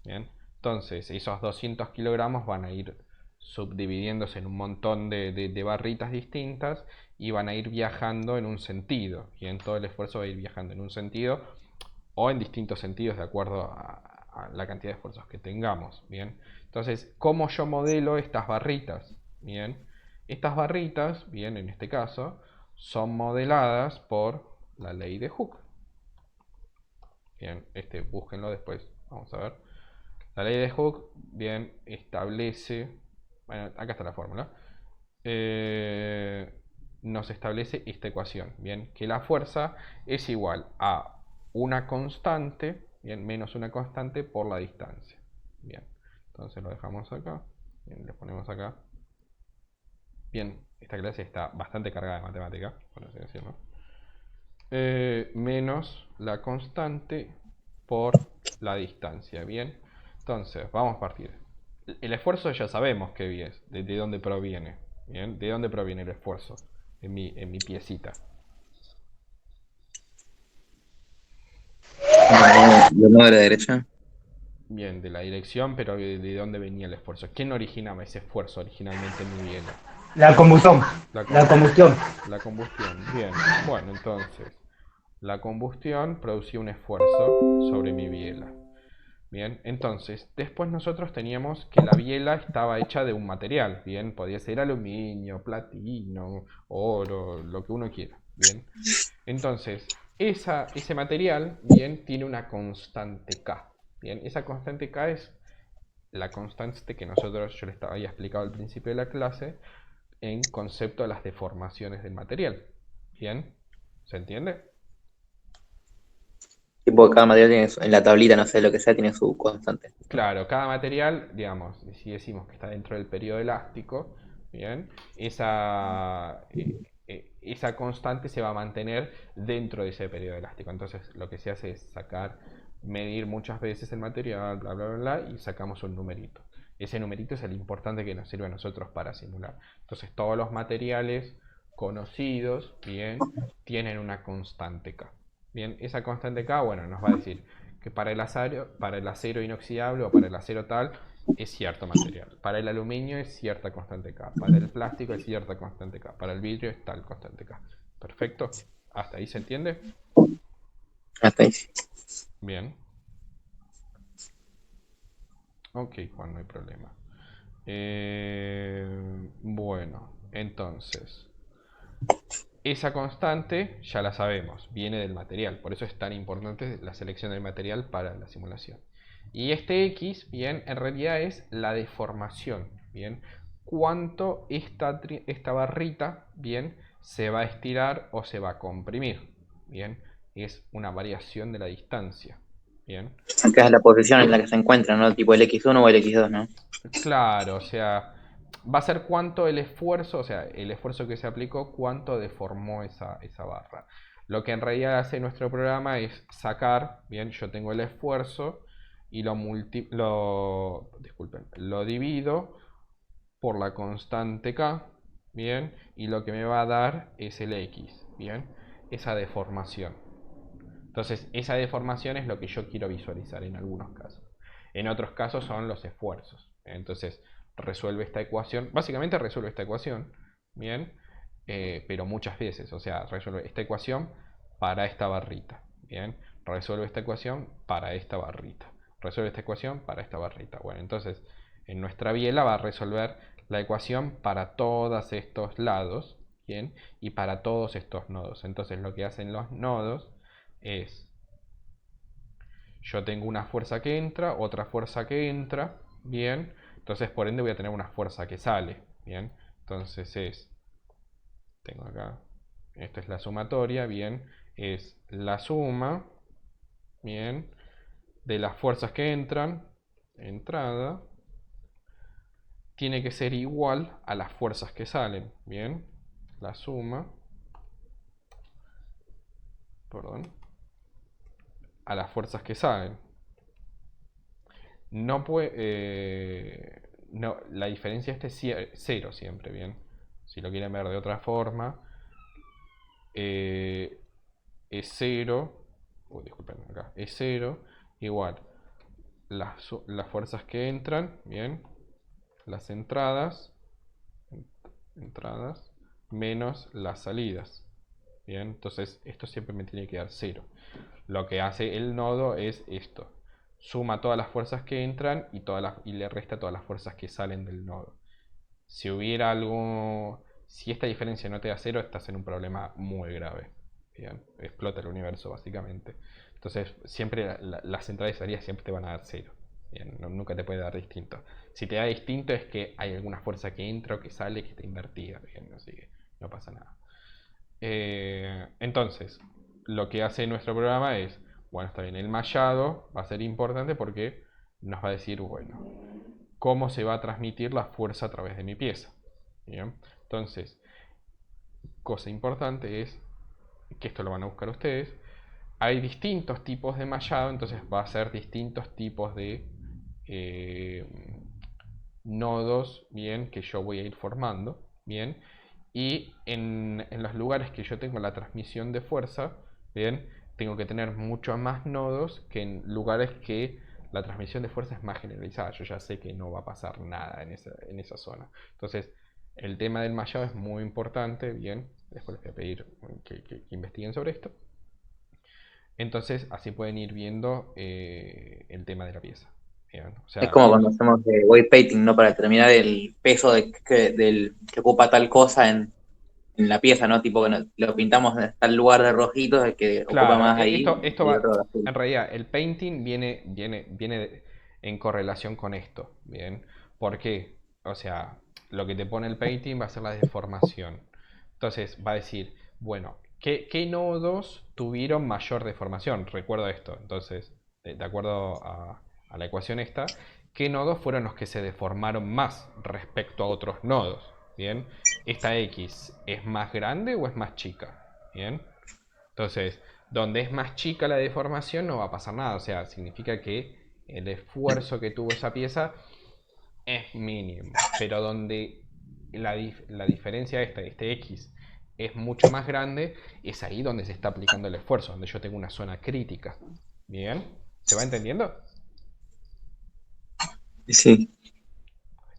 Bien. Entonces, esos 200 kilogramos van a ir subdividiéndose en un montón de barritas distintas y van a ir viajando en un sentido. Bien, todo el esfuerzo va a ir viajando en un sentido o en distintos sentidos de acuerdo a la cantidad de esfuerzos que tengamos. Bien. Entonces, ¿cómo yo modelo estas barritas? Bien. Estas barritas, bien, en este caso, son modeladas por la ley de Hooke. Bien, búsquenlo después, vamos a ver. La ley de Hooke, bien, establece, bueno, acá está la fórmula, nos establece esta ecuación, bien, que la fuerza es igual a una constante, bien, menos una constante por la distancia. Bien, entonces lo dejamos acá, bien, le ponemos acá. Bien, esta clase está bastante cargada de matemática, por así decirlo. Menos la constante por la distancia. Bien, entonces vamos a partir. El esfuerzo ya sabemos que es, de dónde proviene. Bien, ¿de dónde proviene el esfuerzo? En mi piecita. ¿Lo no de la derecha? Bien, de la dirección, pero ¿de dónde venía el esfuerzo? ¿Quién originaba ese esfuerzo originalmente en mi biela? La combustión. La combustión. La combustión. Bien, bueno, entonces la combustión producía un esfuerzo sobre mi biela. Bien, entonces, después nosotros teníamos que la biela estaba hecha de un material. Bien, podía ser aluminio, platino, oro, lo que uno quiera. Bien, entonces, ese material, bien, tiene una constante K. Bien, esa constante K es la constante que yo les había explicado al principio de la clase en concepto de las deformaciones del material. Bien, ¿se entiende? Tipo, cada material tiene en la tablita, no sé, lo que sea, tiene su constante. Claro, cada material, digamos, si decimos que está dentro del periodo elástico, bien, esa constante se va a mantener dentro de ese periodo elástico. Entonces, lo que se hace es medir muchas veces el material, bla, bla, bla, bla, y sacamos un numerito. Ese numerito es el importante que nos sirve a nosotros para simular. Entonces, todos los materiales conocidos, bien, tienen una constante K. Bien, esa constante K, bueno, nos va a decir que para el acero inoxidable o para el acero tal es cierto material. Para el aluminio es cierta constante K. Para el plástico es cierta constante K. Para el vidrio es tal constante K. Perfecto. ¿Hasta ahí se entiende? Hasta ahí sí. Bien. Ok, Juan, no hay problema. Bueno, entonces, esa constante ya la sabemos, viene del material, por eso es tan importante la selección del material para la simulación. Y este X, bien, en realidad es la deformación, bien, cuánto esta barrita, bien, se va a estirar o se va a comprimir, bien, es una variación de la distancia, bien. Acá es la posición en la que se encuentra, ¿no? Tipo el X1 o el X2, ¿no? Claro, o sea, va a ser cuánto el esfuerzo, o sea, el esfuerzo que se aplicó, cuánto deformó esa barra. Lo que en realidad hace nuestro programa es sacar, bien, yo tengo el esfuerzo y disculpen, lo divido por la constante K, bien, y lo que me va a dar es el X, bien, esa deformación. Entonces, esa deformación es lo que yo quiero visualizar en algunos casos. En otros casos son los esfuerzos. Entonces, resuelve esta ecuación. Básicamente resuelve esta ecuación, bien, pero muchas veces. O sea, resuelve esta ecuación para esta barrita, bien. Resuelve esta ecuación para esta barrita. Resuelve esta ecuación para esta barrita. Bueno, entonces, en nuestra biela va a resolver la ecuación para todos estos lados, bien, y para todos estos nodos. Entonces, lo que hacen los nodos es, yo tengo una fuerza que entra, otra fuerza que entra, bien, entonces por ende voy a tener una fuerza que sale, bien, entonces tengo acá, esto es la sumatoria, bien, es la suma, bien, de las fuerzas que entran, entrada, tiene que ser igual a las fuerzas que salen, bien, la suma, perdón, a las fuerzas que salen. No puede. No, la diferencia es 0 siempre, bien. Si lo quieren ver de otra forma, es 0. Disculpen, acá. Es 0 igual las fuerzas que entran, bien. Las entradas menos las salidas. Bien, entonces esto siempre me tiene que dar 0. Lo que hace el nodo es esto. Suma todas las fuerzas que entran y le resta todas las fuerzas que salen del nodo. Si hubiera algo... Si esta diferencia no te da 0, estás en un problema muy grave. Bien, explota el universo básicamente. Entonces siempre las entradas y salidas siempre te van a dar 0. Bien, nunca te puede dar distinto. Si te da distinto es que hay alguna fuerza que entra o que sale que está invertida. Bien, así que no pasa nada. Entonces, lo que hace nuestro programa es, bueno, está bien, el mallado va a ser importante porque nos va a decir, bueno, cómo se va a transmitir la fuerza a través de mi pieza. Bien, entonces, cosa importante es, que esto lo van a buscar ustedes, hay distintos tipos de mallado, entonces va a ser distintos tipos de nodos, bien, que yo voy a ir formando, bien, y en los lugares que yo tengo la transmisión de fuerza, bien, tengo que tener muchos más nodos que en lugares que la transmisión de fuerza es más generalizada. Yo ya sé que no va a pasar nada en esa zona. Entonces, el tema del mallado es muy importante, bien, después les voy a pedir que investiguen sobre esto. Entonces, así pueden ir viendo el tema de la pieza. Bien, o sea, Es como cuando hacemos weight painting, ¿no? Para determinar el peso que ocupa tal cosa en la pieza, ¿no? Tipo que lo pintamos en tal lugar de rojito, el que ocupa claro, más ahí esto y va, otro de azul. en realidad, el painting viene en correlación con esto, ¿bien? ¿Por qué? O sea, lo que te pone el painting va a ser la deformación. Entonces, va a decir, bueno, ¿qué nodos tuvieron mayor deformación? Recuerda esto. Entonces, de acuerdo a la ecuación esta, ¿qué nodos fueron los que se deformaron más respecto a otros nodos? ¿Bien? ¿Esta X es más grande o es más chica? ¿Bien? Entonces, donde es más chica la deformación no va a pasar nada. O sea, significa que el esfuerzo que tuvo esa pieza es mínimo. Pero donde la diferencia este X es mucho más grande, es ahí donde se está aplicando el esfuerzo, donde yo tengo una zona crítica. ¿Bien? ¿Se va entendiendo? Sí.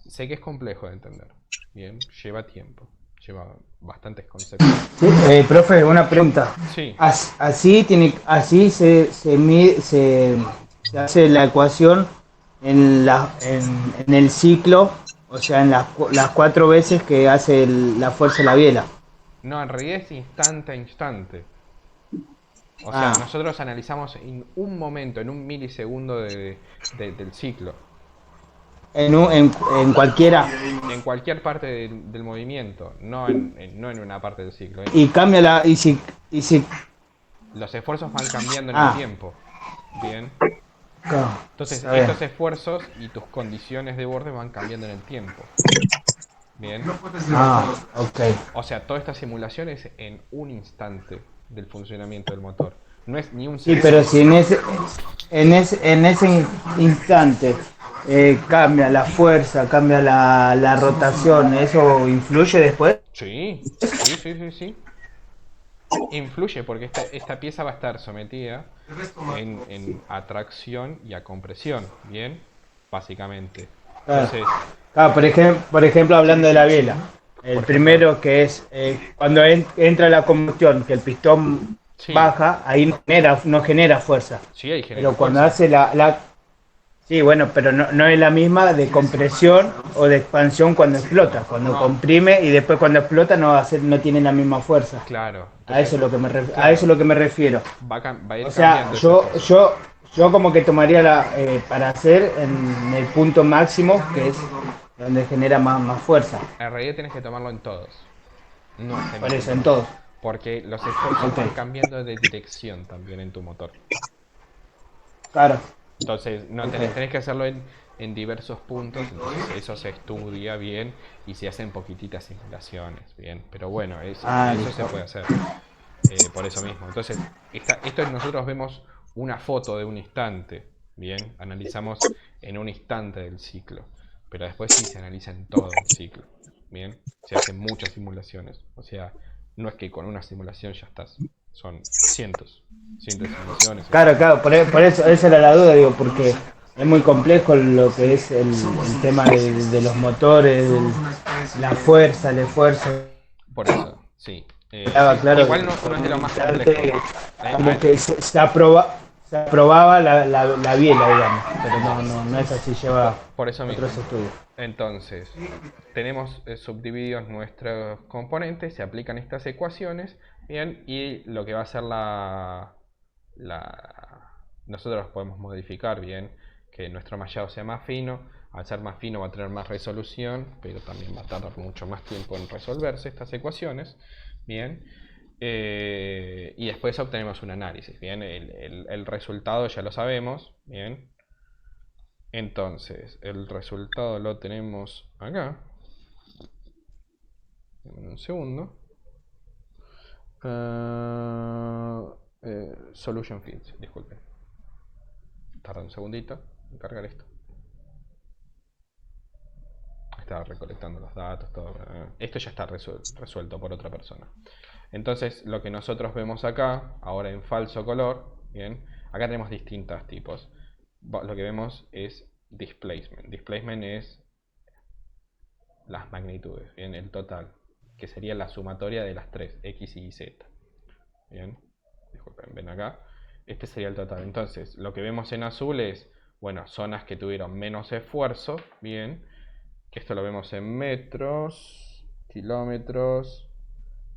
Sé que es complejo de entender. Bien, lleva tiempo. Lleva bastantes conceptos. Sí, profe, una pregunta. Sí. Así se hace la ecuación en el ciclo, o sea, en las 4 veces que hace la fuerza de la biela. No, en realidad es instante a instante. O sea, Ah, nosotros analizamos en un momento, en un milisegundo del ciclo. en cualquiera. En cualquier parte del movimiento, no en una parte del ciclo. Y cambia la. Y si. Los esfuerzos van cambiando en el Ah, tiempo. Bien. claro, Entonces, a ver. estos esfuerzos y tus condiciones de borde van cambiando en el tiempo. Bien. Ah, ok. O sea, toda esta simulación es en un instante del funcionamiento del motor. No es ni un Sí, pero segundo. si en ese instante cambia la fuerza, cambia la rotación, ¿eso influye después? Sí, sí, sí, sí, sí. Influye porque esta pieza va a estar sometida en atracción y a compresión, ¿bien? Básicamente. Claro. Entonces, Claro, por ejemplo, hablando de la biela, el por ejemplo, primero que es cuando entra la combustión, que el pistón sí, baja, ahí no genera fuerza. sí, ahí genera Pero cuando fuerza. hace sí, bueno, pero no es la misma de compresión o de expansión cuando explota. Cuando No, comprime y después cuando explota no tiene la misma fuerza. claro. A eso Entonces, es lo que a eso claro, es lo que me refiero. va a O ir sea, cambiando ese yo, esfuerzo. yo, yo como que tomaría para hacer en el punto máximo, que es donde genera más fuerza. En realidad tienes que tomarlo en todos, no hasta en Por eso, en algunos. todos. Porque los esfuerzos Ok. van cambiando de dirección también en tu motor. Claro. Entonces, no, Ok. tenés que hacerlo en diversos puntos, entonces eso se estudia bien y se hacen poquititas simulaciones, bien. Pero bueno, eso se Listo. puede hacer por eso mismo. Entonces, esto nosotros vemos una foto de un instante, bien. Analizamos en un instante del ciclo, pero después sí se analiza en todo el ciclo, bien. Se hacen muchas simulaciones, o sea, no es que con una simulación ya estás, son cientos de simulaciones, Claro, etcétera. claro, por eso, esa era la duda, digo, porque es muy complejo lo que es el tema de los motores, la fuerza, el esfuerzo. Por eso, sí. Estaba Sí. claro Igual no es de lo más complejo. que como Ah, que se aprobaba la biela, digamos, pero no es así, lleva por eso otros mismo. estudios. Entonces, tenemos subdivididos nuestros componentes, se aplican estas ecuaciones, bien, y lo que va a ser nosotros podemos modificar, bien, que nuestro mallado sea más fino. Al ser más fino va a tener más resolución, pero también va a tardar mucho más tiempo en resolverse estas ecuaciones, bien. Y después obtenemos un análisis, bien, el resultado ya lo sabemos, bien. Entonces, el resultado lo tenemos acá. Un segundo. Solution Fields, disculpen. Tarda un segundito en cargar esto. Estaba recolectando los datos, todo. Esto ya está resuelto por otra persona. Entonces, lo que nosotros vemos acá, ahora en falso color, bien, acá tenemos distintos tipos. Lo que vemos es displacement. Displacement es las magnitudes, bien, el total, que sería la sumatoria de las tres, x y z. Bien, disculpen, ven acá. Este sería el total. Entonces, lo que vemos en azul es, bueno, zonas que tuvieron menos esfuerzo, bien, que esto lo vemos en metros, kilómetros,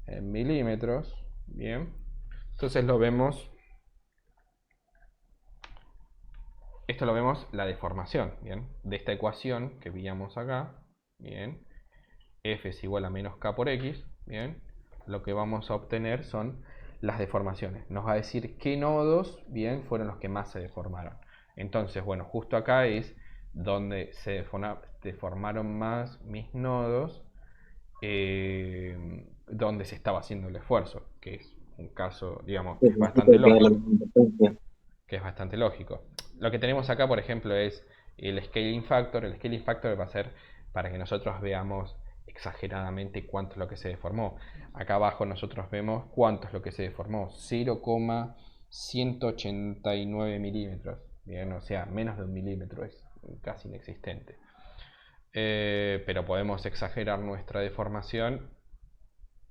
en milímetros, bien. Entonces esto lo vemos la deformación, bien, de esta ecuación que veíamos acá, bien. F es igual a menos K por X, bien, lo que vamos a obtener son las deformaciones. Nos va a decir qué nodos, bien, fueron los que más se deformaron. Entonces, bueno, justo acá es donde se deformaron más mis nodos, donde se estaba haciendo el esfuerzo, que es un caso, digamos, Sí, que es bastante lógico. Que es bastante lógico. Lo que tenemos acá, por ejemplo, es el scaling factor. El scaling factor va a ser para que nosotros veamos exageradamente cuánto es lo que se deformó. Acá abajo nosotros vemos cuánto es lo que se deformó. 0,189 milímetros. Bien, o sea, menos de un milímetro, es casi inexistente. Pero podemos exagerar nuestra deformación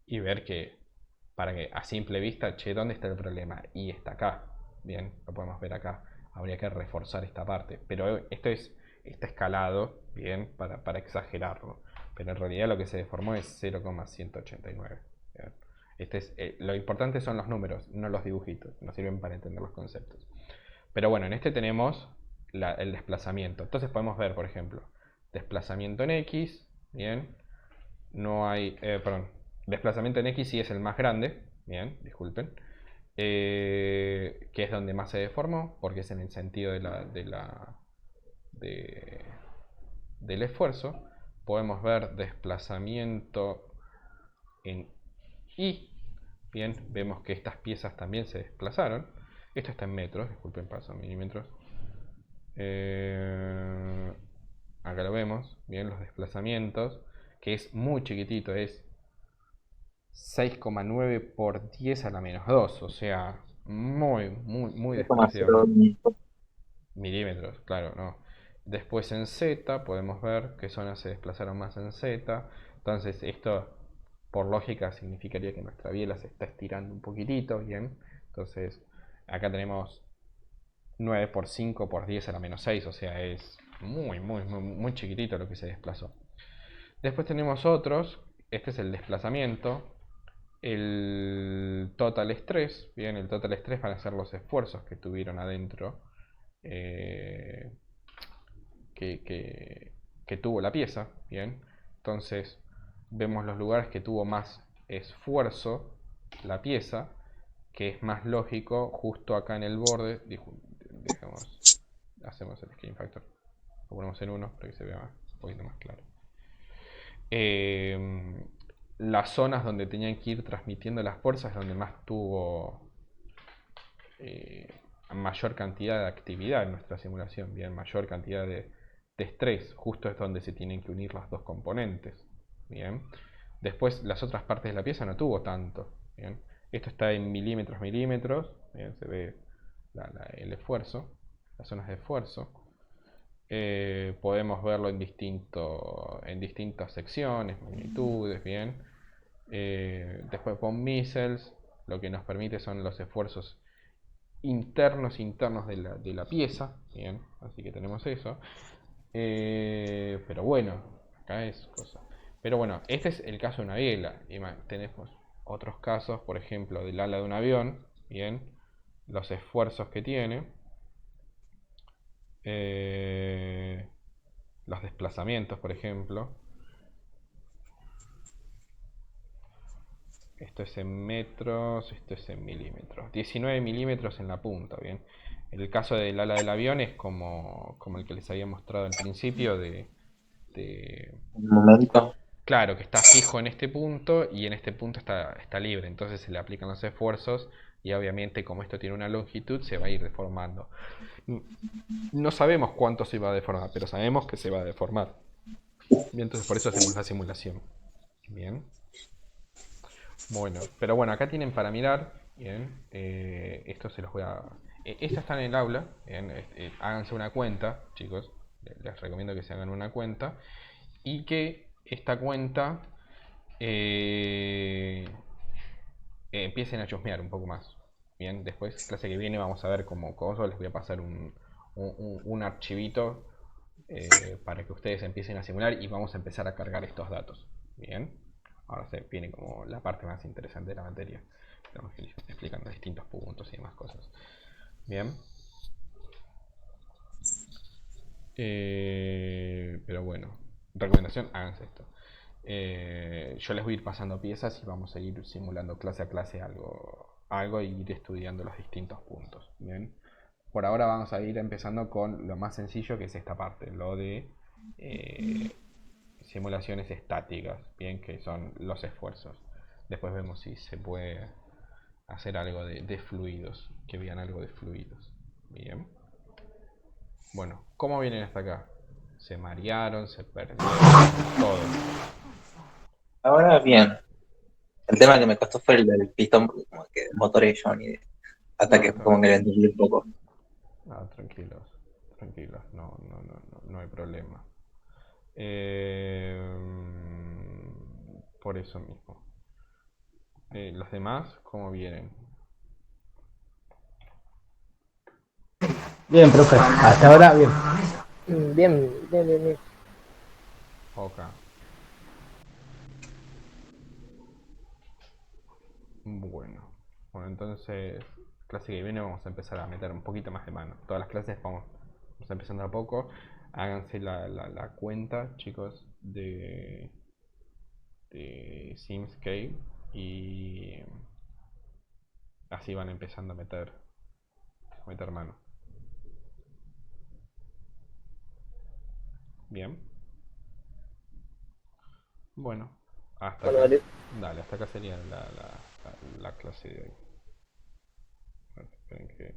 y ver que, para que a simple vista, che, ¿dónde está el problema? Y está acá. Bien, lo podemos ver acá. Habría que reforzar esta parte. Pero está escalado, bien, para exagerarlo. Pero en realidad lo que se deformó es 0,189. Bien. Lo importante son los números, no los dibujitos. Nos sirven para entender los conceptos. Pero bueno, en este tenemos el desplazamiento. Entonces podemos ver, por ejemplo, desplazamiento en X, bien, no hay, perdón, desplazamiento en X sí es el más grande, bien, disculpen, que es donde más se deformó, porque es en el sentido del esfuerzo. Podemos ver desplazamiento en Y, bien, vemos que estas piezas también se desplazaron. Esto está en metros, disculpen, paso a milímetros. Acá lo vemos, bien, los desplazamientos, que es muy chiquitito, es 6,9 por 10 a la menos 2, o sea, muy despreciable. 0,0. Milímetros, claro, no. Después en Z podemos ver que zonas se desplazaron más en Z. Entonces esto por lógica significaría que nuestra biela se está estirando un poquitito, bien. Entonces acá tenemos 9 por 5 por 10 a la menos 6, o sea, es muy chiquitito lo que se desplazó. Después tenemos otros, este es el desplazamiento. El total estrés, bien, el total estrés van a ser los esfuerzos que tuvieron adentro, que tuvo la pieza, bien. Entonces vemos los lugares que tuvo más esfuerzo la pieza, que es más lógico justo acá en el borde. Hacemos el screen factor, lo ponemos en 1 para que se vea un poquito más claro. Las zonas donde tenían que ir transmitiendo las fuerzas es donde más tuvo mayor cantidad de actividad en nuestra simulación, bien, mayor cantidad de estrés, justo es donde se tienen que unir las dos componentes, bien. Después las otras partes de la pieza no tuvo tanto, bien. Esto está en milímetros, bien, se ve el esfuerzo, las zonas de esfuerzo. Podemos verlo en distintas secciones, magnitudes, bien. Después bomb missiles, lo que nos permite son los esfuerzos internos de la pieza, bien, así que tenemos eso. Pero bueno, acá es cosa. Pero bueno, este es el caso de una biela. Y tenemos otros casos, por ejemplo, del ala de un avión, bien, los esfuerzos que tiene, los desplazamientos, por ejemplo. Esto es en metros, esto es en milímetros. 19 milímetros en la punta, bien. El caso del ala del avión es como el que les había mostrado al principio de Un momento. claro, que está fijo en este punto y en este punto está libre. Entonces se le aplican los esfuerzos y obviamente como esto tiene una longitud se va a ir deformando. No sabemos cuánto se va a deformar, pero sabemos que se va a deformar. Bien, entonces por eso hacemos la simulación. Bien. Bueno, pero bueno, acá tienen para mirar. Bien, esto se los voy a... Esto está en el aula. Bien, háganse una cuenta, chicos. Les recomiendo que se hagan una cuenta. Y que esta cuenta empiecen a chusmear un poco más. Bien, después, clase que viene, vamos a ver cómo coso. Les voy a pasar un archivito para que ustedes empiecen a simular y vamos a empezar a cargar estos datos. Bien. Ahora se viene como la parte más interesante de la materia. Estamos explicando distintos puntos y demás cosas. Bien. Pero bueno, recomendación, háganse esto. Yo les voy a ir pasando piezas y vamos a ir simulando clase a clase algo y ir estudiando los distintos puntos. Bien. Por ahora vamos a ir empezando con lo más sencillo, que es esta parte, lo de simulaciones estáticas, bien, que son los esfuerzos. Después vemos si se puede hacer algo de fluidos, que vean algo de fluidos. Bien. Bueno, ¿cómo vienen hasta acá? Se marearon, se perdieron, todo. Ahora bien. El tema que me costó fue el del pistón, porque como que motores Johnny, hasta que como que lo entendí un poco. Tranquilos, no hay problema. Por eso mismo. Los demás, ¿cómo vienen? Bien, profe. Hasta ahora, bien. Bien. Ok. Bueno, entonces, clase que viene vamos a empezar a meter un poquito más de mano. Todas las clases vamos empezando a poco. háganse la cuenta, chicos, de Simscape y así van empezando a meter mano. Bien. Bueno, hasta Bueno, acá. dale. Dale, hasta acá sería la clase de hoy. A ver, esperen que